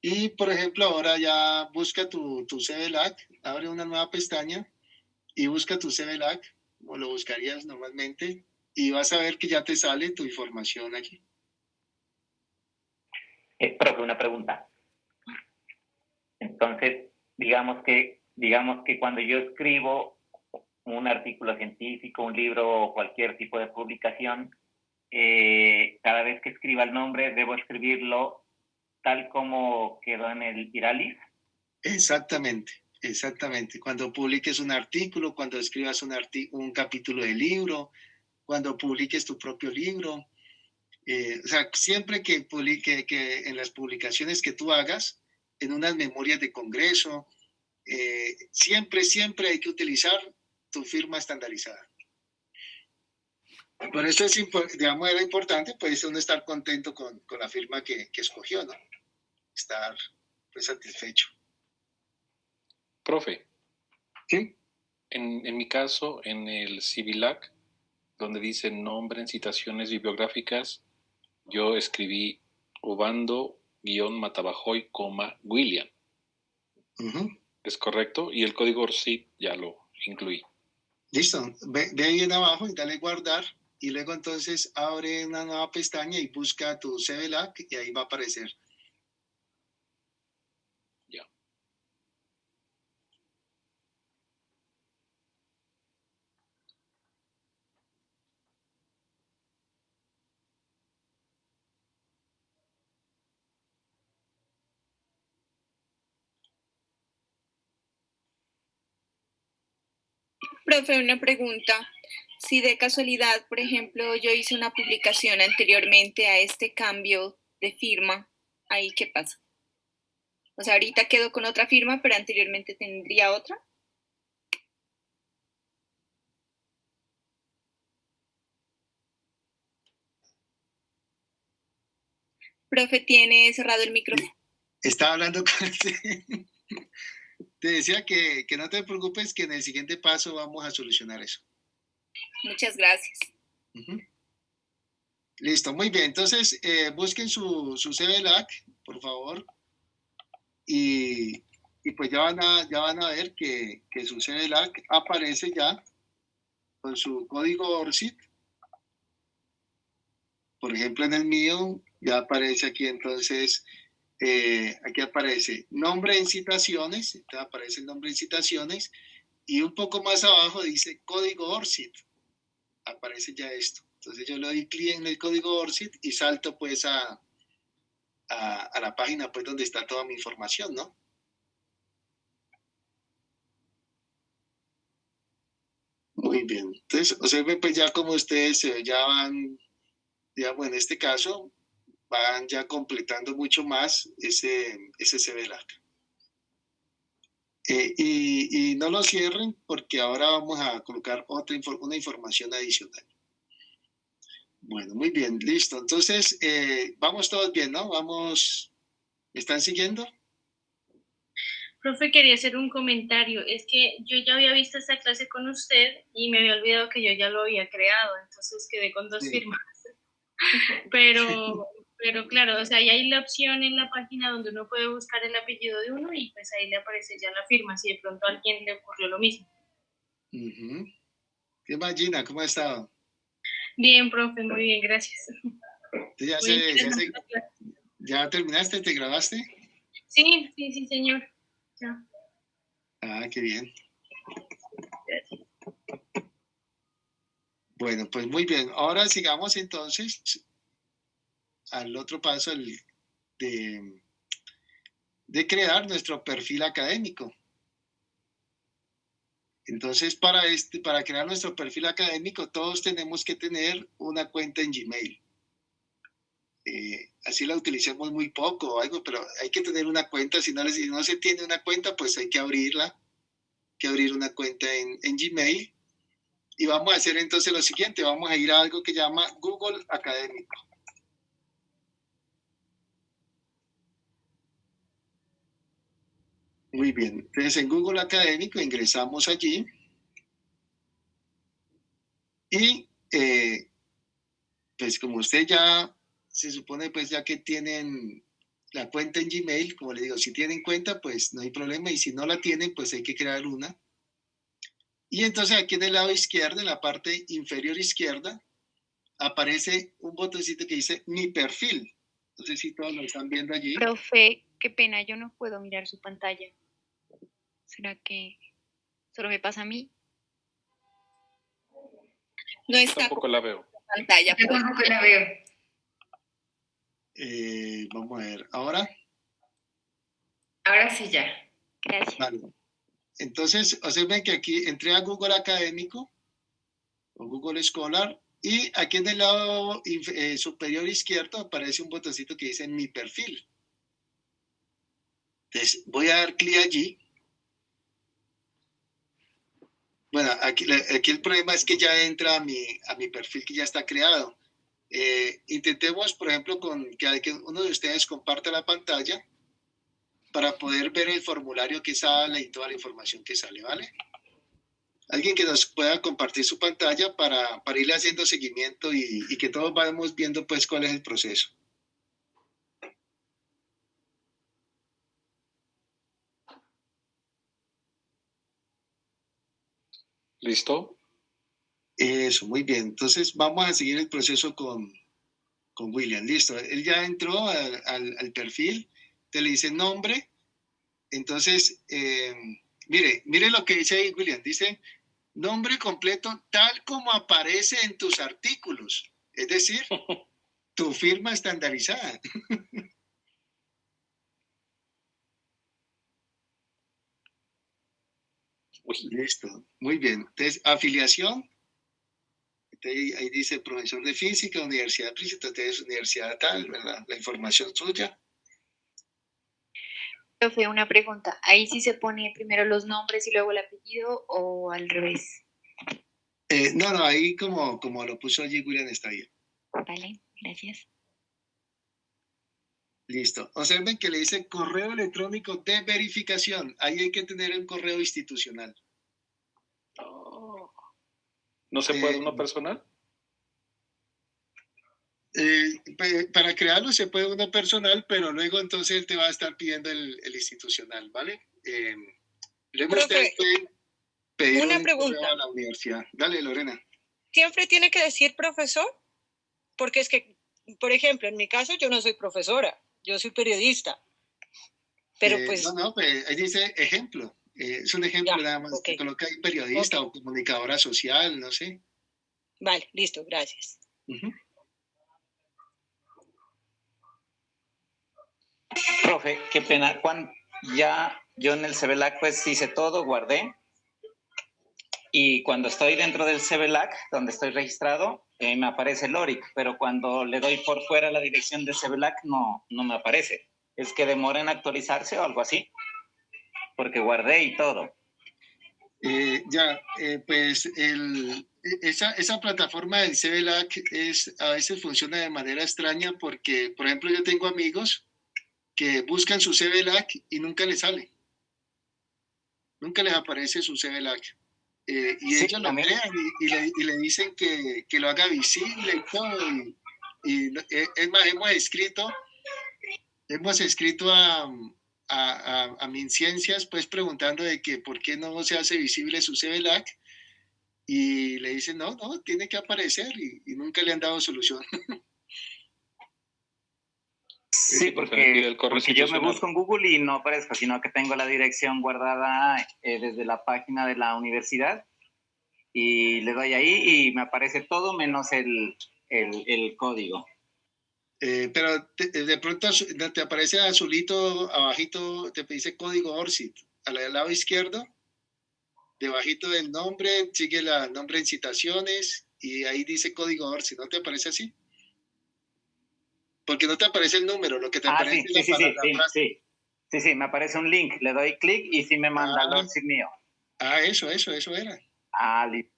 Y, por ejemplo, ahora ya busca tu CBLAC, abre una nueva pestaña y busca tu CBLAC, como lo buscarías normalmente, y vas a ver que ya te sale tu información aquí. Profe, una pregunta. Entonces, digamos que cuando yo escribo un artículo científico, un libro o cualquier tipo de publicación, cada vez que escriba el nombre, debo escribirlo tal como quedó en el Iralis. Exactamente. Cuando publiques un artículo, cuando escribas un capítulo de libro, cuando publiques tu propio libro, o sea, siempre que en las publicaciones que tú hagas, en unas memorias de congreso, siempre hay que utilizar tu firma estandarizada. Por eso es, digamos, era importante, pues, uno estar contento con la firma que escogió, ¿no? Estar, pues, satisfecho. Profe. ¿Sí? En mi caso, en el CIVILAC, donde dice nombre en citaciones bibliográficas, yo escribí Obando-Matabajoy, William. ¿Es correcto? Y el código ORCID ya lo incluí. Listo. Ve ahí en abajo y dale guardar. Y luego entonces abre una nueva pestaña y busca tu CBLAC y ahí va a aparecer. Ya. Profe, una pregunta. Si de casualidad, por ejemplo, yo hice una publicación anteriormente a este cambio de firma, ¿ahí qué pasa? O sea, ahorita quedo con otra firma, pero anteriormente tendría otra. Profe, tiene cerrado el micrófono. Estaba hablando con Te decía que no te preocupes, que en el siguiente paso vamos a solucionar eso. Muchas gracias. Listo, muy bien. Entonces, busquen su CVLAC, por favor. Y pues ya van a ver que su CVLAC aparece ya con su código ORCID. Por ejemplo, en el mío ya aparece aquí, entonces, aquí aparece nombre en citaciones, entonces aparece el nombre en citaciones, y un poco más abajo dice código ORCID. Aparece ya esto. Entonces yo le doy clic en el código ORCID y salto pues a la página pues donde está toda mi información, ¿no? Muy bien. Entonces, observen pues ya como ustedes ya van, digamos en este caso, van ya completando mucho más ese CVLAC. Y no lo cierren porque ahora vamos a colocar una información adicional. Bueno, muy bien, listo. Entonces, vamos todos bien, ¿no? Vamos, ¿me están siguiendo? Profe, quería hacer un comentario. Es que yo ya había visto esta clase con usted y me había olvidado que yo ya lo había creado, entonces quedé con dos firmas. Pero claro, o sea, ahí hay la opción en la página donde uno puede buscar el apellido de uno y pues ahí le aparece ya la firma, si de pronto a alguien le ocurrió lo mismo. ¿Qué más, Gina? ¿Cómo ha estado? Bien, profe, muy bien, gracias. ¿Ya terminaste? ¿Te grabaste? Sí, señor. Ya. Ah, qué bien. Bueno, pues muy bien. Ahora sigamos entonces al otro paso de crear nuestro perfil académico. Entonces, para crear nuestro perfil académico, todos tenemos que tener una cuenta en Gmail. Así la utilicemos muy poco o algo, pero hay que tener una cuenta. Si no se tiene una cuenta, pues hay que abrirla. Hay que abrir una cuenta en Gmail. Y vamos a hacer entonces lo siguiente. Vamos a ir a algo que llama Google Académico. Muy bien. Entonces, en Google Académico ingresamos allí. Y pues como usted ya se supone pues ya que tienen la cuenta en Gmail, como le digo, si tienen cuenta pues no hay problema, y si no la tienen pues hay que crear una. Y entonces aquí en el lado izquierdo, en la parte inferior izquierda, aparece un botoncito que dice mi perfil. No sé si todos lo están viendo allí. Profe, qué pena, yo no puedo mirar su pantalla. ¿Será que solo me pasa a mí? No está. Tampoco la veo. Pantalla. Yo tampoco la veo. Vamos a ver, ¿ahora? Ahora sí ya. Gracias. Vale. Entonces, observen que aquí entré a Google Académico o Google Scholar, y aquí en el lado superior izquierdo aparece un botoncito que dice mi perfil. Entonces, voy a dar clic allí. Bueno, aquí el problema es que ya entra a mi perfil que ya está creado. Intentemos, por ejemplo, que uno de ustedes comparta la pantalla para poder ver el formulario que sale y toda la información que sale, ¿vale? Alguien que nos pueda compartir su pantalla para irle haciendo seguimiento y que todos vayamos viendo pues cuál es el proceso. ¿Listo? Eso, muy bien. Entonces vamos a seguir el proceso con William. Listo. Él ya entró al perfil, te le dice nombre. Entonces, mire lo que dice ahí, William. Dice nombre completo tal como aparece en tus artículos. Es decir, tu firma estandarizada. Listo. Muy bien. Entonces, afiliación. Ahí dice profesor de física, universidad principal, entonces universidad tal, ¿verdad? La información suya. Profe, una pregunta. ¿Ahí sí se pone primero los nombres y luego el apellido o al revés? No, ahí como lo puso allí William está bien. Vale, gracias. Listo. Observen que le dice correo electrónico de verificación. Ahí hay que tener un correo institucional. ¿No se puede uno personal? Para crearlo se puede uno personal, pero luego entonces él te va a estar pidiendo el institucional, ¿vale? Luego ustedes pueden pedir una un pregunta correo a la universidad. Dale, Lorena. ¿Siempre tiene que decir profesor? Porque es que, por ejemplo, en mi caso yo no soy profesora, yo soy periodista. Pero pues... No, pues ahí dice ejemplo. Es un ejemplo nada más. Okay. Te coloca ahí periodista o comunicadora social, no sé. Vale, listo, gracias. Profe, qué pena. Ya yo en el CBLAC pues hice todo, guardé. Y cuando estoy dentro del CBLAC, donde estoy registrado, me aparece el ORIC, pero cuando le doy por fuera la dirección de CBLAC no me aparece. ¿Es que demora en actualizarse o algo así? Porque guardé y todo. Pues esa plataforma del CBLAC a veces funciona de manera extraña porque, por ejemplo, yo tengo amigos que buscan su CBLAC y nunca les sale. Nunca les aparece su CBLAC. Y sí, ellos lo crean y le dicen que lo haga visible y todo. Es más, hemos escrito a MinCiencias pues preguntando de que por qué no se hace visible su CBLAC y le dicen no, tiene que aparecer y nunca le han dado solución. Sí, porque yo me busco en Google y no aparezco, sino que tengo la dirección guardada desde la página de la universidad y le doy ahí y me aparece todo menos el código. Pero de pronto te aparece azulito, abajito, te dice código ORCID, al lado izquierdo, debajito del nombre, sigue el nombre en citaciones y ahí dice código ORCID, ¿no te aparece así? Porque no te aparece el número, lo que te aparece es la palabra. Sí, me aparece un link, le doy clic y sí me manda al ORCID mío. Eso era. Listo.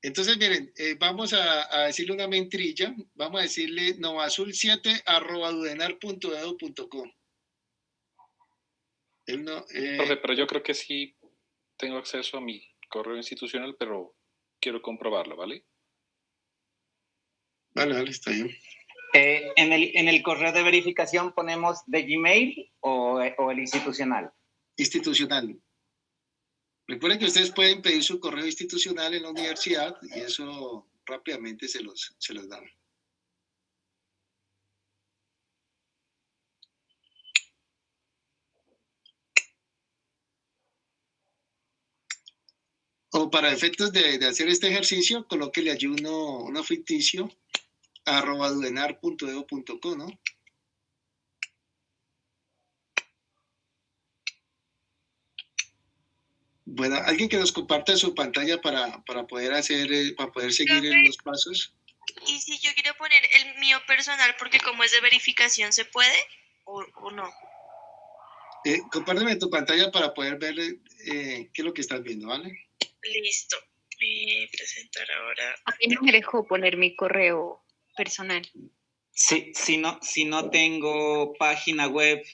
Entonces, miren, vamos a decirle una mentrilla, vamos a decirle novasul7@dudenar.edu.co. Profe, pero yo creo que sí tengo acceso a mi correo institucional, pero quiero comprobarlo, ¿vale? Vale, está bien. En el correo de verificación ponemos de Gmail o el institucional. Institucional. Recuerden que ustedes pueden pedir su correo institucional en la universidad y eso rápidamente se los dan. O para efectos de hacer este ejercicio, colóquele allí uno ficticio @dudenar.edu.co, ¿no? Bueno, alguien que nos comparta su pantalla para poder seguir en los pasos. ¿Y si yo quiero poner el mío personal porque como es de verificación, se puede o no? Compárteme tu pantalla para poder ver qué es lo que estás viendo, ¿vale? Listo. Presentar ahora. A mí no me dejó poner mi correo personal. Sí, si no tengo página web,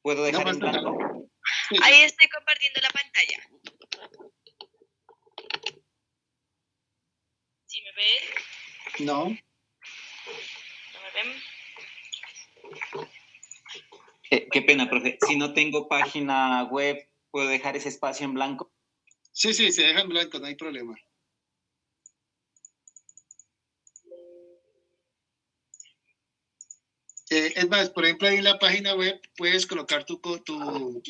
¿puedo dejar en blanco? Sí. Ahí estoy compartiendo la pantalla. ¿Sí me ven? No. ¿No me ven? Qué pena, profe. Si no tengo página web, ¿puedo dejar ese espacio en blanco? Sí, se deja en blanco, no hay problema. Es más, por ejemplo, ahí en la página web puedes colocar tu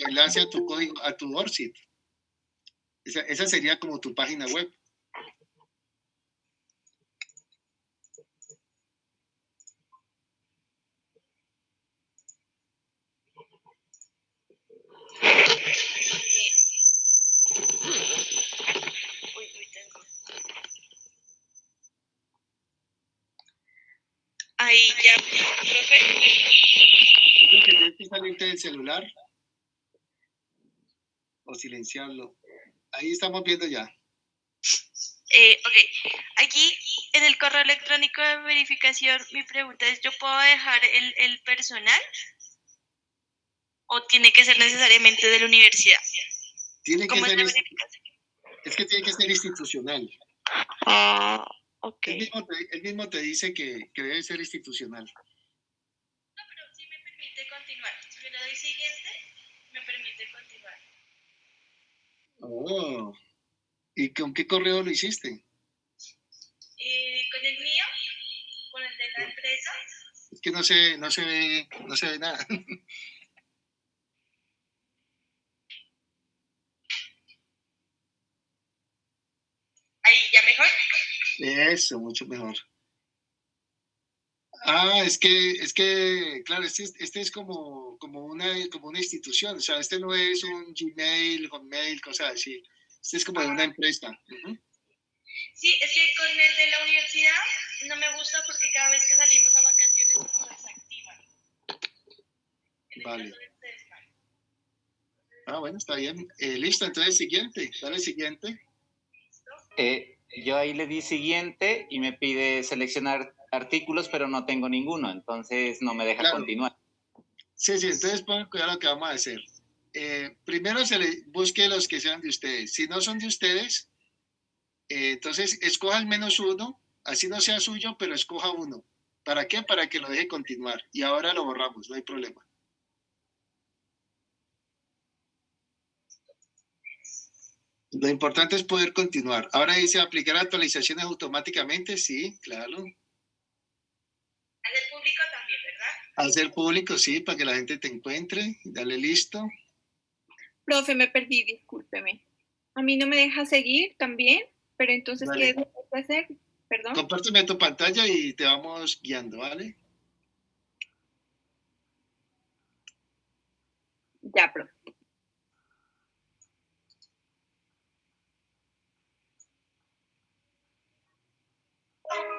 enlace a tu código, a tu ORCID. Esa sería como tu página web. Ahí ya, profe. Creo que tienes que salirte del celular o silenciarlo. Ahí estamos viendo ya. Ok, aquí en el correo electrónico de verificación, mi pregunta es, ¿yo puedo dejar el personal o tiene que ser necesariamente de la universidad? Tiene que ¿Cómo es ser, la verificación? es que tiene que ser institucional. Ah, ok. Él mismo te dice que debe ser institucional. No, pero sí me permite continuar. Si yo le doy siguiente, me permite continuar. Oh, ¿y con qué correo lo hiciste? Con el mío, con el de la empresa. Es que no se ve nada. Ahí ya mejor. Eso, mucho mejor. Ah, es que, claro, este es como una institución, o sea, este no es un Gmail, Hotmail, cosas así. Este es como de una empresa. Uh-huh. Sí, es que con el de la universidad no me gusta porque cada vez que salimos a vacaciones nos lo desactivan. Vale. Ah, bueno, está bien. Listo, entonces siguiente. Dale siguiente. Yo ahí le di siguiente y me pide seleccionar artículos, pero no tengo ninguno, entonces no me deja continuar. Sí, entonces pongan cuidado lo que vamos a hacer. Primero busque los que sean de ustedes. Si no son de ustedes, entonces escoja al menos uno, así no sea suyo, pero escoja uno. ¿Para qué? Para que lo deje continuar. Y ahora lo borramos, no hay problema. Lo importante es poder continuar. Ahora dice aplicar actualizaciones automáticamente. Sí, claro. Hacer público también, ¿verdad? Hacer público, sí, para que la gente te encuentre. Dale listo. Profe, me perdí, discúlpeme. A mí no me deja seguir también, pero entonces, Vale. ¿qué tengo que hacer? Perdón. Compárteme tu pantalla y te vamos guiando, ¿vale? Ya, profe.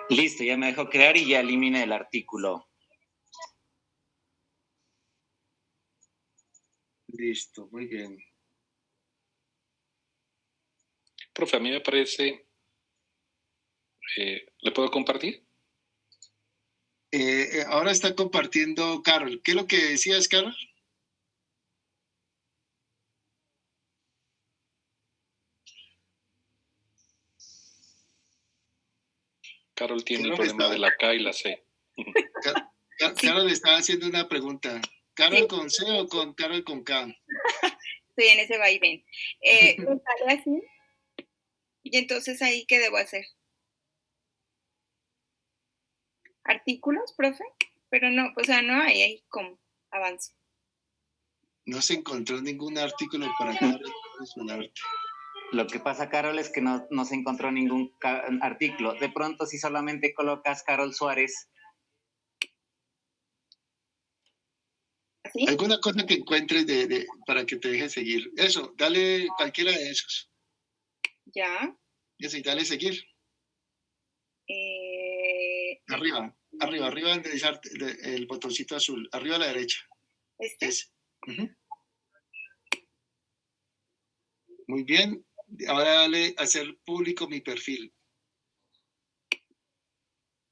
Listo, ya me dejó crear y ya eliminé el artículo. Listo, muy bien. Profe, a mí me parece... ¿le puedo compartir? Ahora está compartiendo Carol. ¿Qué es lo que decías, Carol? Carol tiene el problema de la K y la C. Carol le estaba haciendo una pregunta. ¿Carol con C o con Carol con K? Estoy en ese vaivén. Me sale así. Y entonces, ¿ahí qué debo hacer? ¿Artículos, profe? Pero no, o sea, no hay ahí como avanzo. No se encontró ningún artículo para Carol mencionarte. Lo que pasa, Carol, es que no se encontró ningún artículo. De pronto, si solamente colocas Carol Suárez. ¿Sí? ¿Alguna cosa que encuentres para que te deje seguir? Eso, dale cualquiera de esos. Ya. Eso, y dale seguir. Arriba, el botoncito azul. Arriba a la derecha. ¿Este? Ese. Uh-huh. Muy bien. Ahora dale hacer público mi perfil.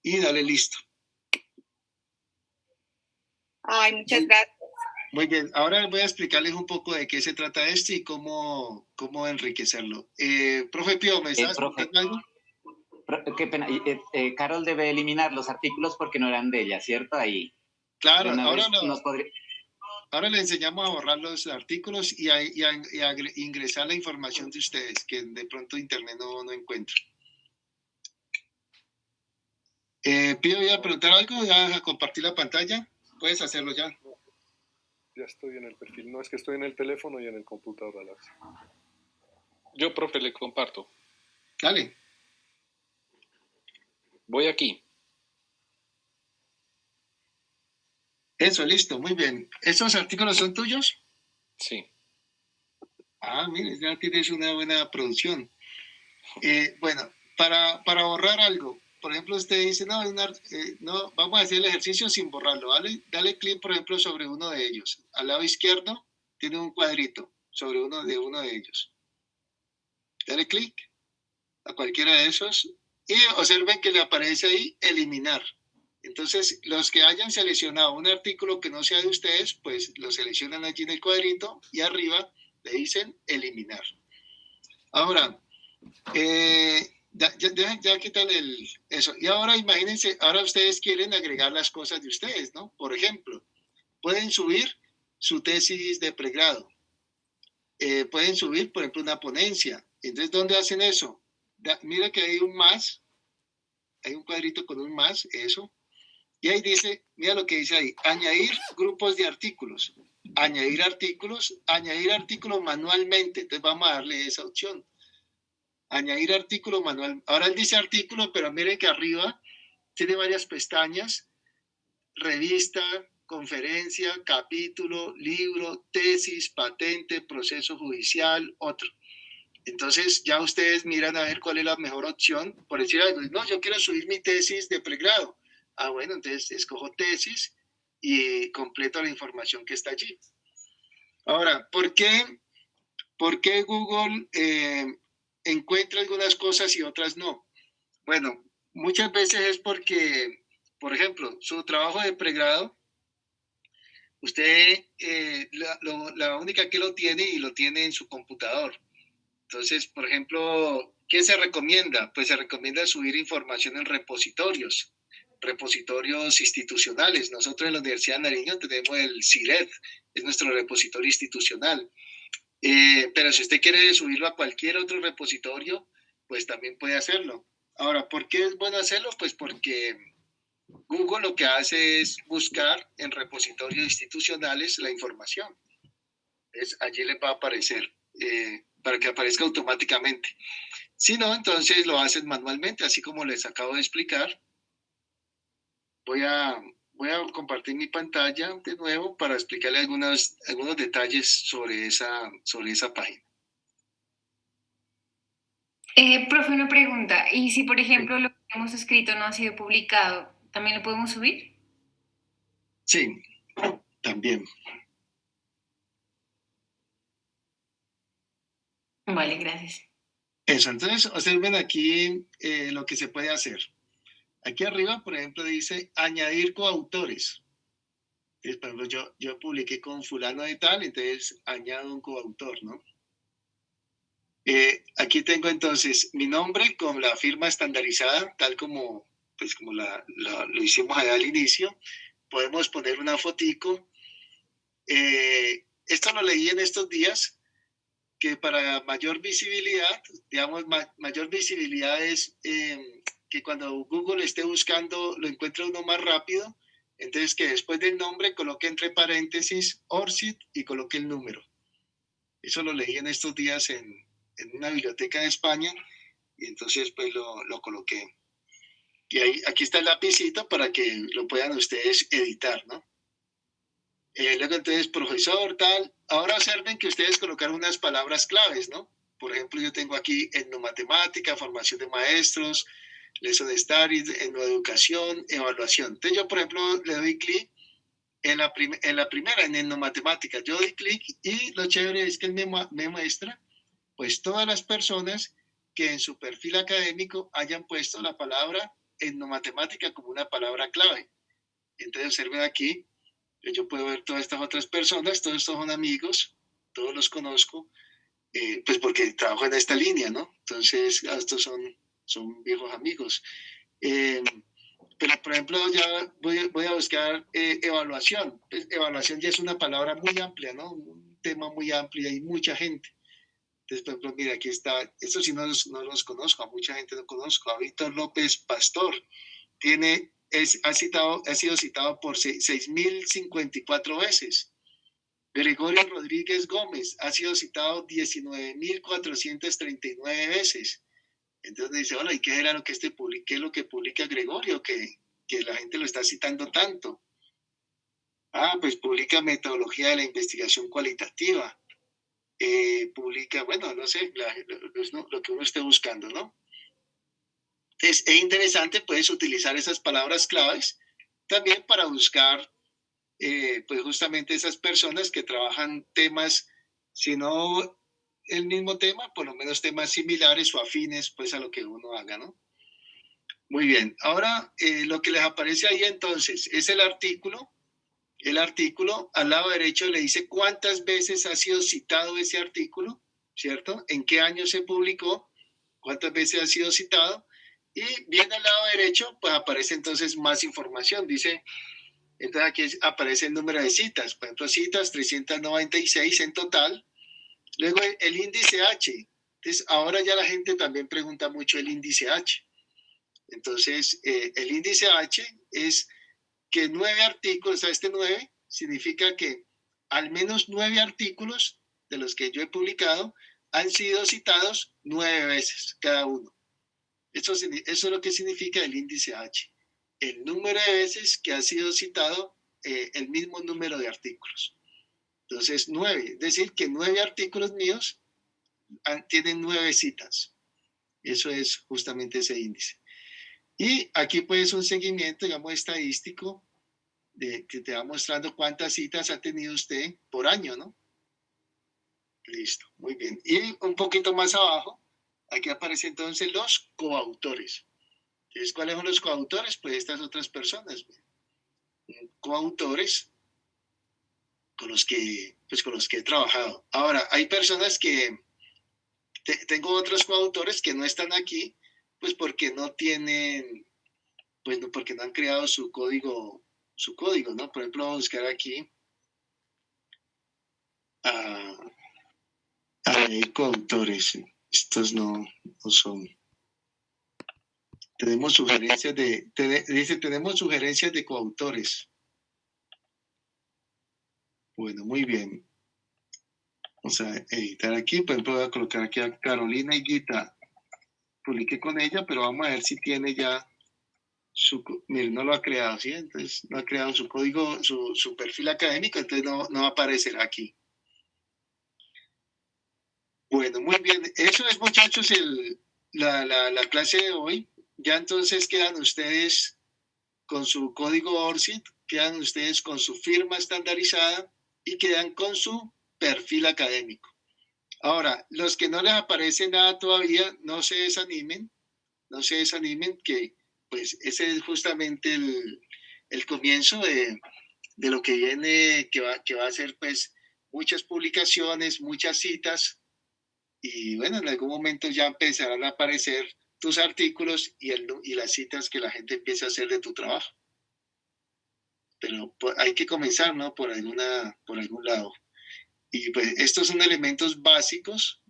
Y dale listo. Ay, muchas gracias. Muy bien. Ahora voy a explicarles un poco de qué se trata esto y cómo enriquecerlo. Profe Pío, ¿me estás preguntando algo? Qué pena. Carol debe eliminar los artículos porque no eran de ella, ¿cierto? Ahí. Claro, ahora Ahora le enseñamos a borrar los artículos y a ingresar la información de ustedes, que de pronto Internet no encuentra. Pío, ¿voy a preguntar algo? ¿Ya a compartir la pantalla? Puedes hacerlo ya. Ya estoy en el perfil. No, es que estoy en el teléfono y en el computador a la vez. Yo, profe, le comparto. Dale. Voy aquí. Eso, listo, muy bien. ¿Estos artículos son tuyos? Sí. Ah, mire, ya tienes una buena producción. Bueno, para borrar algo, por ejemplo, usted dice, no, vamos a hacer el ejercicio sin borrarlo, ¿vale? Dale clic, por ejemplo, sobre uno de ellos. Al lado izquierdo tiene un cuadrito sobre uno de ellos. Dale clic. a cualquiera de esos, y observen que le aparece ahí eliminar. Entonces, los que hayan seleccionado un artículo que no sea de ustedes, pues lo seleccionan allí en el cuadrito y arriba le dicen eliminar. Ahora, ya quitan eso. Y ahora imagínense, ahora ustedes quieren agregar las cosas de ustedes, ¿no? Por ejemplo, pueden subir su tesis de pregrado. Pueden subir, por ejemplo, una ponencia. Entonces, ¿dónde hacen eso? Mira que hay un más, hay un cuadrito con un más, eso. Y ahí dice, mira lo que dice ahí, añadir grupos de artículos. Añadir artículos manualmente. Entonces, vamos a darle esa opción. Añadir artículo manual. Ahora él dice artículo, pero miren que arriba tiene varias pestañas. Revista, conferencia, capítulo, libro, tesis, patente, proceso judicial, otro. Entonces ya ustedes miran a ver cuál es la mejor opción. Por decir algo, no, yo quiero subir mi tesis de pregrado. Ah, bueno, entonces escojo tesis y completo la información que está allí. Ahora, ¿por qué Google encuentra algunas cosas y otras no? Bueno, muchas veces es porque, por ejemplo, su trabajo de pregrado, usted la única que lo tiene y lo tiene en su computador. Entonces, por ejemplo, ¿qué se recomienda? Pues se recomienda subir información en repositorios institucionales. Nosotros en la Universidad de Nariño tenemos el CIRED, es nuestro repositorio institucional. Pero si usted quiere subirlo a cualquier otro repositorio, pues también puede hacerlo. Ahora, ¿por qué es bueno hacerlo? Pues porque Google lo que hace es buscar en repositorios institucionales la información. Allí le va a aparecer para que aparezca automáticamente. Si no, entonces lo hacen manualmente, así como les acabo de explicar. Voy a compartir mi pantalla de nuevo para explicarle algunos detalles sobre esa página. Profe, una pregunta. ¿Y si, por ejemplo, lo que hemos escrito no ha sido publicado, también lo podemos subir? Sí, también. Vale, gracias. Eso, entonces observen aquí lo que se puede hacer. Aquí arriba, por ejemplo, dice añadir coautores. Entonces, por ejemplo, yo publiqué con fulano de tal, entonces añado un coautor, ¿no? Aquí tengo entonces mi nombre con la firma estandarizada, tal como lo hicimos allá al inicio. Podemos poner una fotico. Esto lo leí en estos días, que para mayor visibilidad, digamos, mayor visibilidad es que cuando Google esté buscando, lo encuentre uno más rápido. Entonces, que después del nombre coloque entre paréntesis ORCID y coloque el número. Eso lo leí en estos días en una biblioteca de España y entonces pues lo coloqué. Y aquí está el lapicito para que lo puedan ustedes editar, ¿no? Luego entonces, profesor, tal. Ahora observen que ustedes colocaron unas palabras claves, ¿no? Por ejemplo, yo tengo aquí etnomatemática, formación de maestros, lesson studies, etnoeducación, evaluación. Entonces yo, por ejemplo, le doy clic en la primera, en etnomatemática. Yo doy clic y lo chévere es que él me muestra pues todas las personas que en su perfil académico hayan puesto la palabra etnomatemática como una palabra clave. Entonces observen aquí, yo puedo ver todas estas otras personas, todos estos son amigos, todos los conozco, pues porque trabajo en esta línea, ¿no? Entonces estos son viejos amigos. Pero por ejemplo ya voy a buscar evaluación. Pues, evaluación ya es una palabra muy amplia, ¿no? Un tema muy amplio, hay mucha gente. Entonces, por ejemplo, mira, aquí está, estos sí no los conozco, a mucha gente no conozco, a Víctor López Pastor, ha sido citado por 6.054 veces. Gregorio Rodríguez Gómez ha sido citado 19.439 veces. Entonces dice, hola, ¿y qué era lo que qué es lo que publica Gregorio? Que la gente lo está citando tanto. Ah, pues publica metodología de la investigación cualitativa. Publica, bueno, no sé, lo que uno esté buscando, ¿no? Entonces, es interesante, puedes utilizar esas palabras claves también para buscar, pues justamente esas personas que trabajan temas, si no el mismo tema, por lo menos temas similares o afines pues a lo que uno haga, ¿no? Muy bien, ahora lo que les aparece ahí entonces es el artículo. El artículo al lado derecho le dice cuántas veces ha sido citado ese artículo, ¿cierto? En qué año se publicó, cuántas veces ha sido citado. Y bien al lado derecho, pues aparece entonces más información. Dice, entonces aquí aparece el número de citas. Por ejemplo, citas 396 en total. Luego el índice H. Entonces ahora ya la gente también pregunta mucho el índice H. Entonces el índice H es que 9 artículos, o sea, este 9 significa que al menos 9 artículos de los que yo he publicado han sido citados 9 veces cada uno. Eso es lo que significa el índice H. El número de veces que ha sido citado el mismo número de artículos. Entonces, 9. Es decir, que 9 artículos míos tienen 9 citas. Eso es justamente ese índice. Y aquí pues un seguimiento, digamos, estadístico que te va mostrando cuántas citas ha tenido usted por año, ¿no? Listo, muy bien. Y un poquito más abajo, aquí aparecen entonces los coautores. Entonces, ¿cuáles son los coautores? Pues estas otras personas. Coautores con los que he trabajado. Ahora, hay personas que tengo otros coautores que no están aquí, pues porque no tienen, pues no, porque no han creado su código, ¿no? Por ejemplo, vamos a buscar aquí coautores. Estos no son. Tenemos sugerencias dice, tenemos sugerencias de coautores. Bueno, muy bien. Vamos a editar aquí, por ejemplo, voy a colocar aquí a Carolina Higuita. Publiqué con ella, pero vamos a ver si tiene ya miren, no lo ha creado, ¿sí? Entonces no ha creado su código, su perfil académico, entonces no aparecerá aquí. Bueno, muy bien. Eso es, muchachos, la clase de hoy. Ya entonces quedan ustedes con su código ORCID, quedan ustedes con su firma estandarizada y quedan con su perfil académico. Ahora, los que no les aparece nada todavía, no se desanimen, que pues ese es justamente el comienzo de lo que viene, que va a ser pues muchas publicaciones, muchas citas, y bueno, en algún momento ya empezarán a aparecer tus artículos y las citas que la gente empieza a hacer de tu trabajo. Pero hay que comenzar, ¿no? Por algún lado. Y pues estos son elementos básicos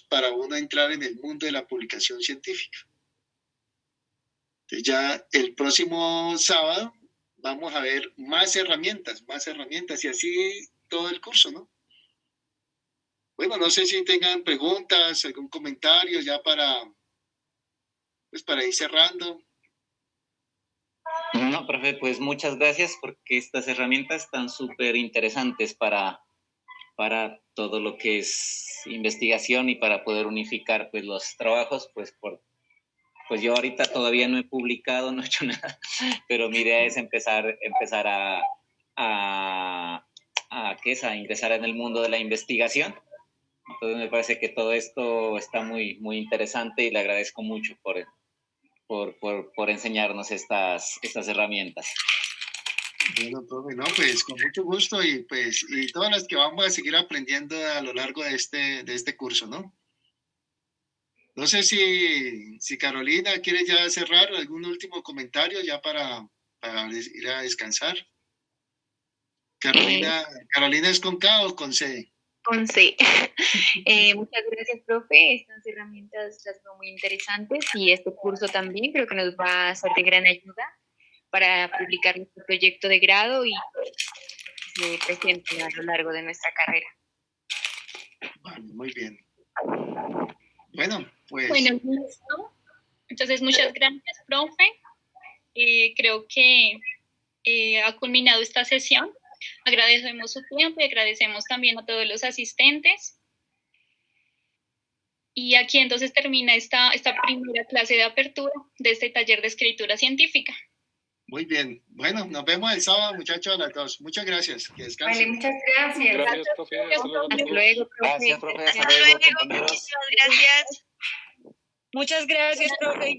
para uno entrar en el mundo de la publicación científica. Entonces ya el próximo sábado vamos a ver más herramientas y así todo el curso, ¿no? Bueno, no sé si tengan preguntas, algún comentario ya para ir cerrando. No, profe, pues muchas gracias porque estas herramientas están súper interesantes para todo lo que es investigación y para poder unificar pues los trabajos, pues yo ahorita todavía no he publicado, no he hecho nada, pero mi idea es empezar a ingresar en el mundo de la investigación. Entonces me parece que todo esto está muy, muy interesante y le agradezco mucho por enseñarnos estas herramientas. Bueno, profe, no, pues con mucho gusto y todas las que vamos a seguir aprendiendo a lo largo de este curso, ¿no? No sé si Carolina quiere ya cerrar algún último comentario ya para ir a descansar. Carolina ¿es con K o con C? Con C. Muchas gracias, profe. Estas herramientas las veo muy interesantes y este curso también creo que nos va a ser de gran ayuda para publicar nuestro proyecto de grado y se presente a lo largo de nuestra carrera. Vale, muy bien. Bueno, pues... Bueno, entonces muchas gracias, profe. Creo que ha culminado esta sesión. Agradecemos su tiempo y agradecemos también a todos los asistentes. Y aquí entonces termina esta primera clase de apertura de este taller de escritura científica. Muy bien. Bueno, nos vemos el sábado, muchachos, a las 2. Muchas gracias. Que descansen. Vale, muchas gracias. Gracias, profe. Hasta luego. Hasta luego, profe. Gracias, profe. Hasta Hasta luego, luego, compañeros. muchísimas gracias. Muchas gracias, profe.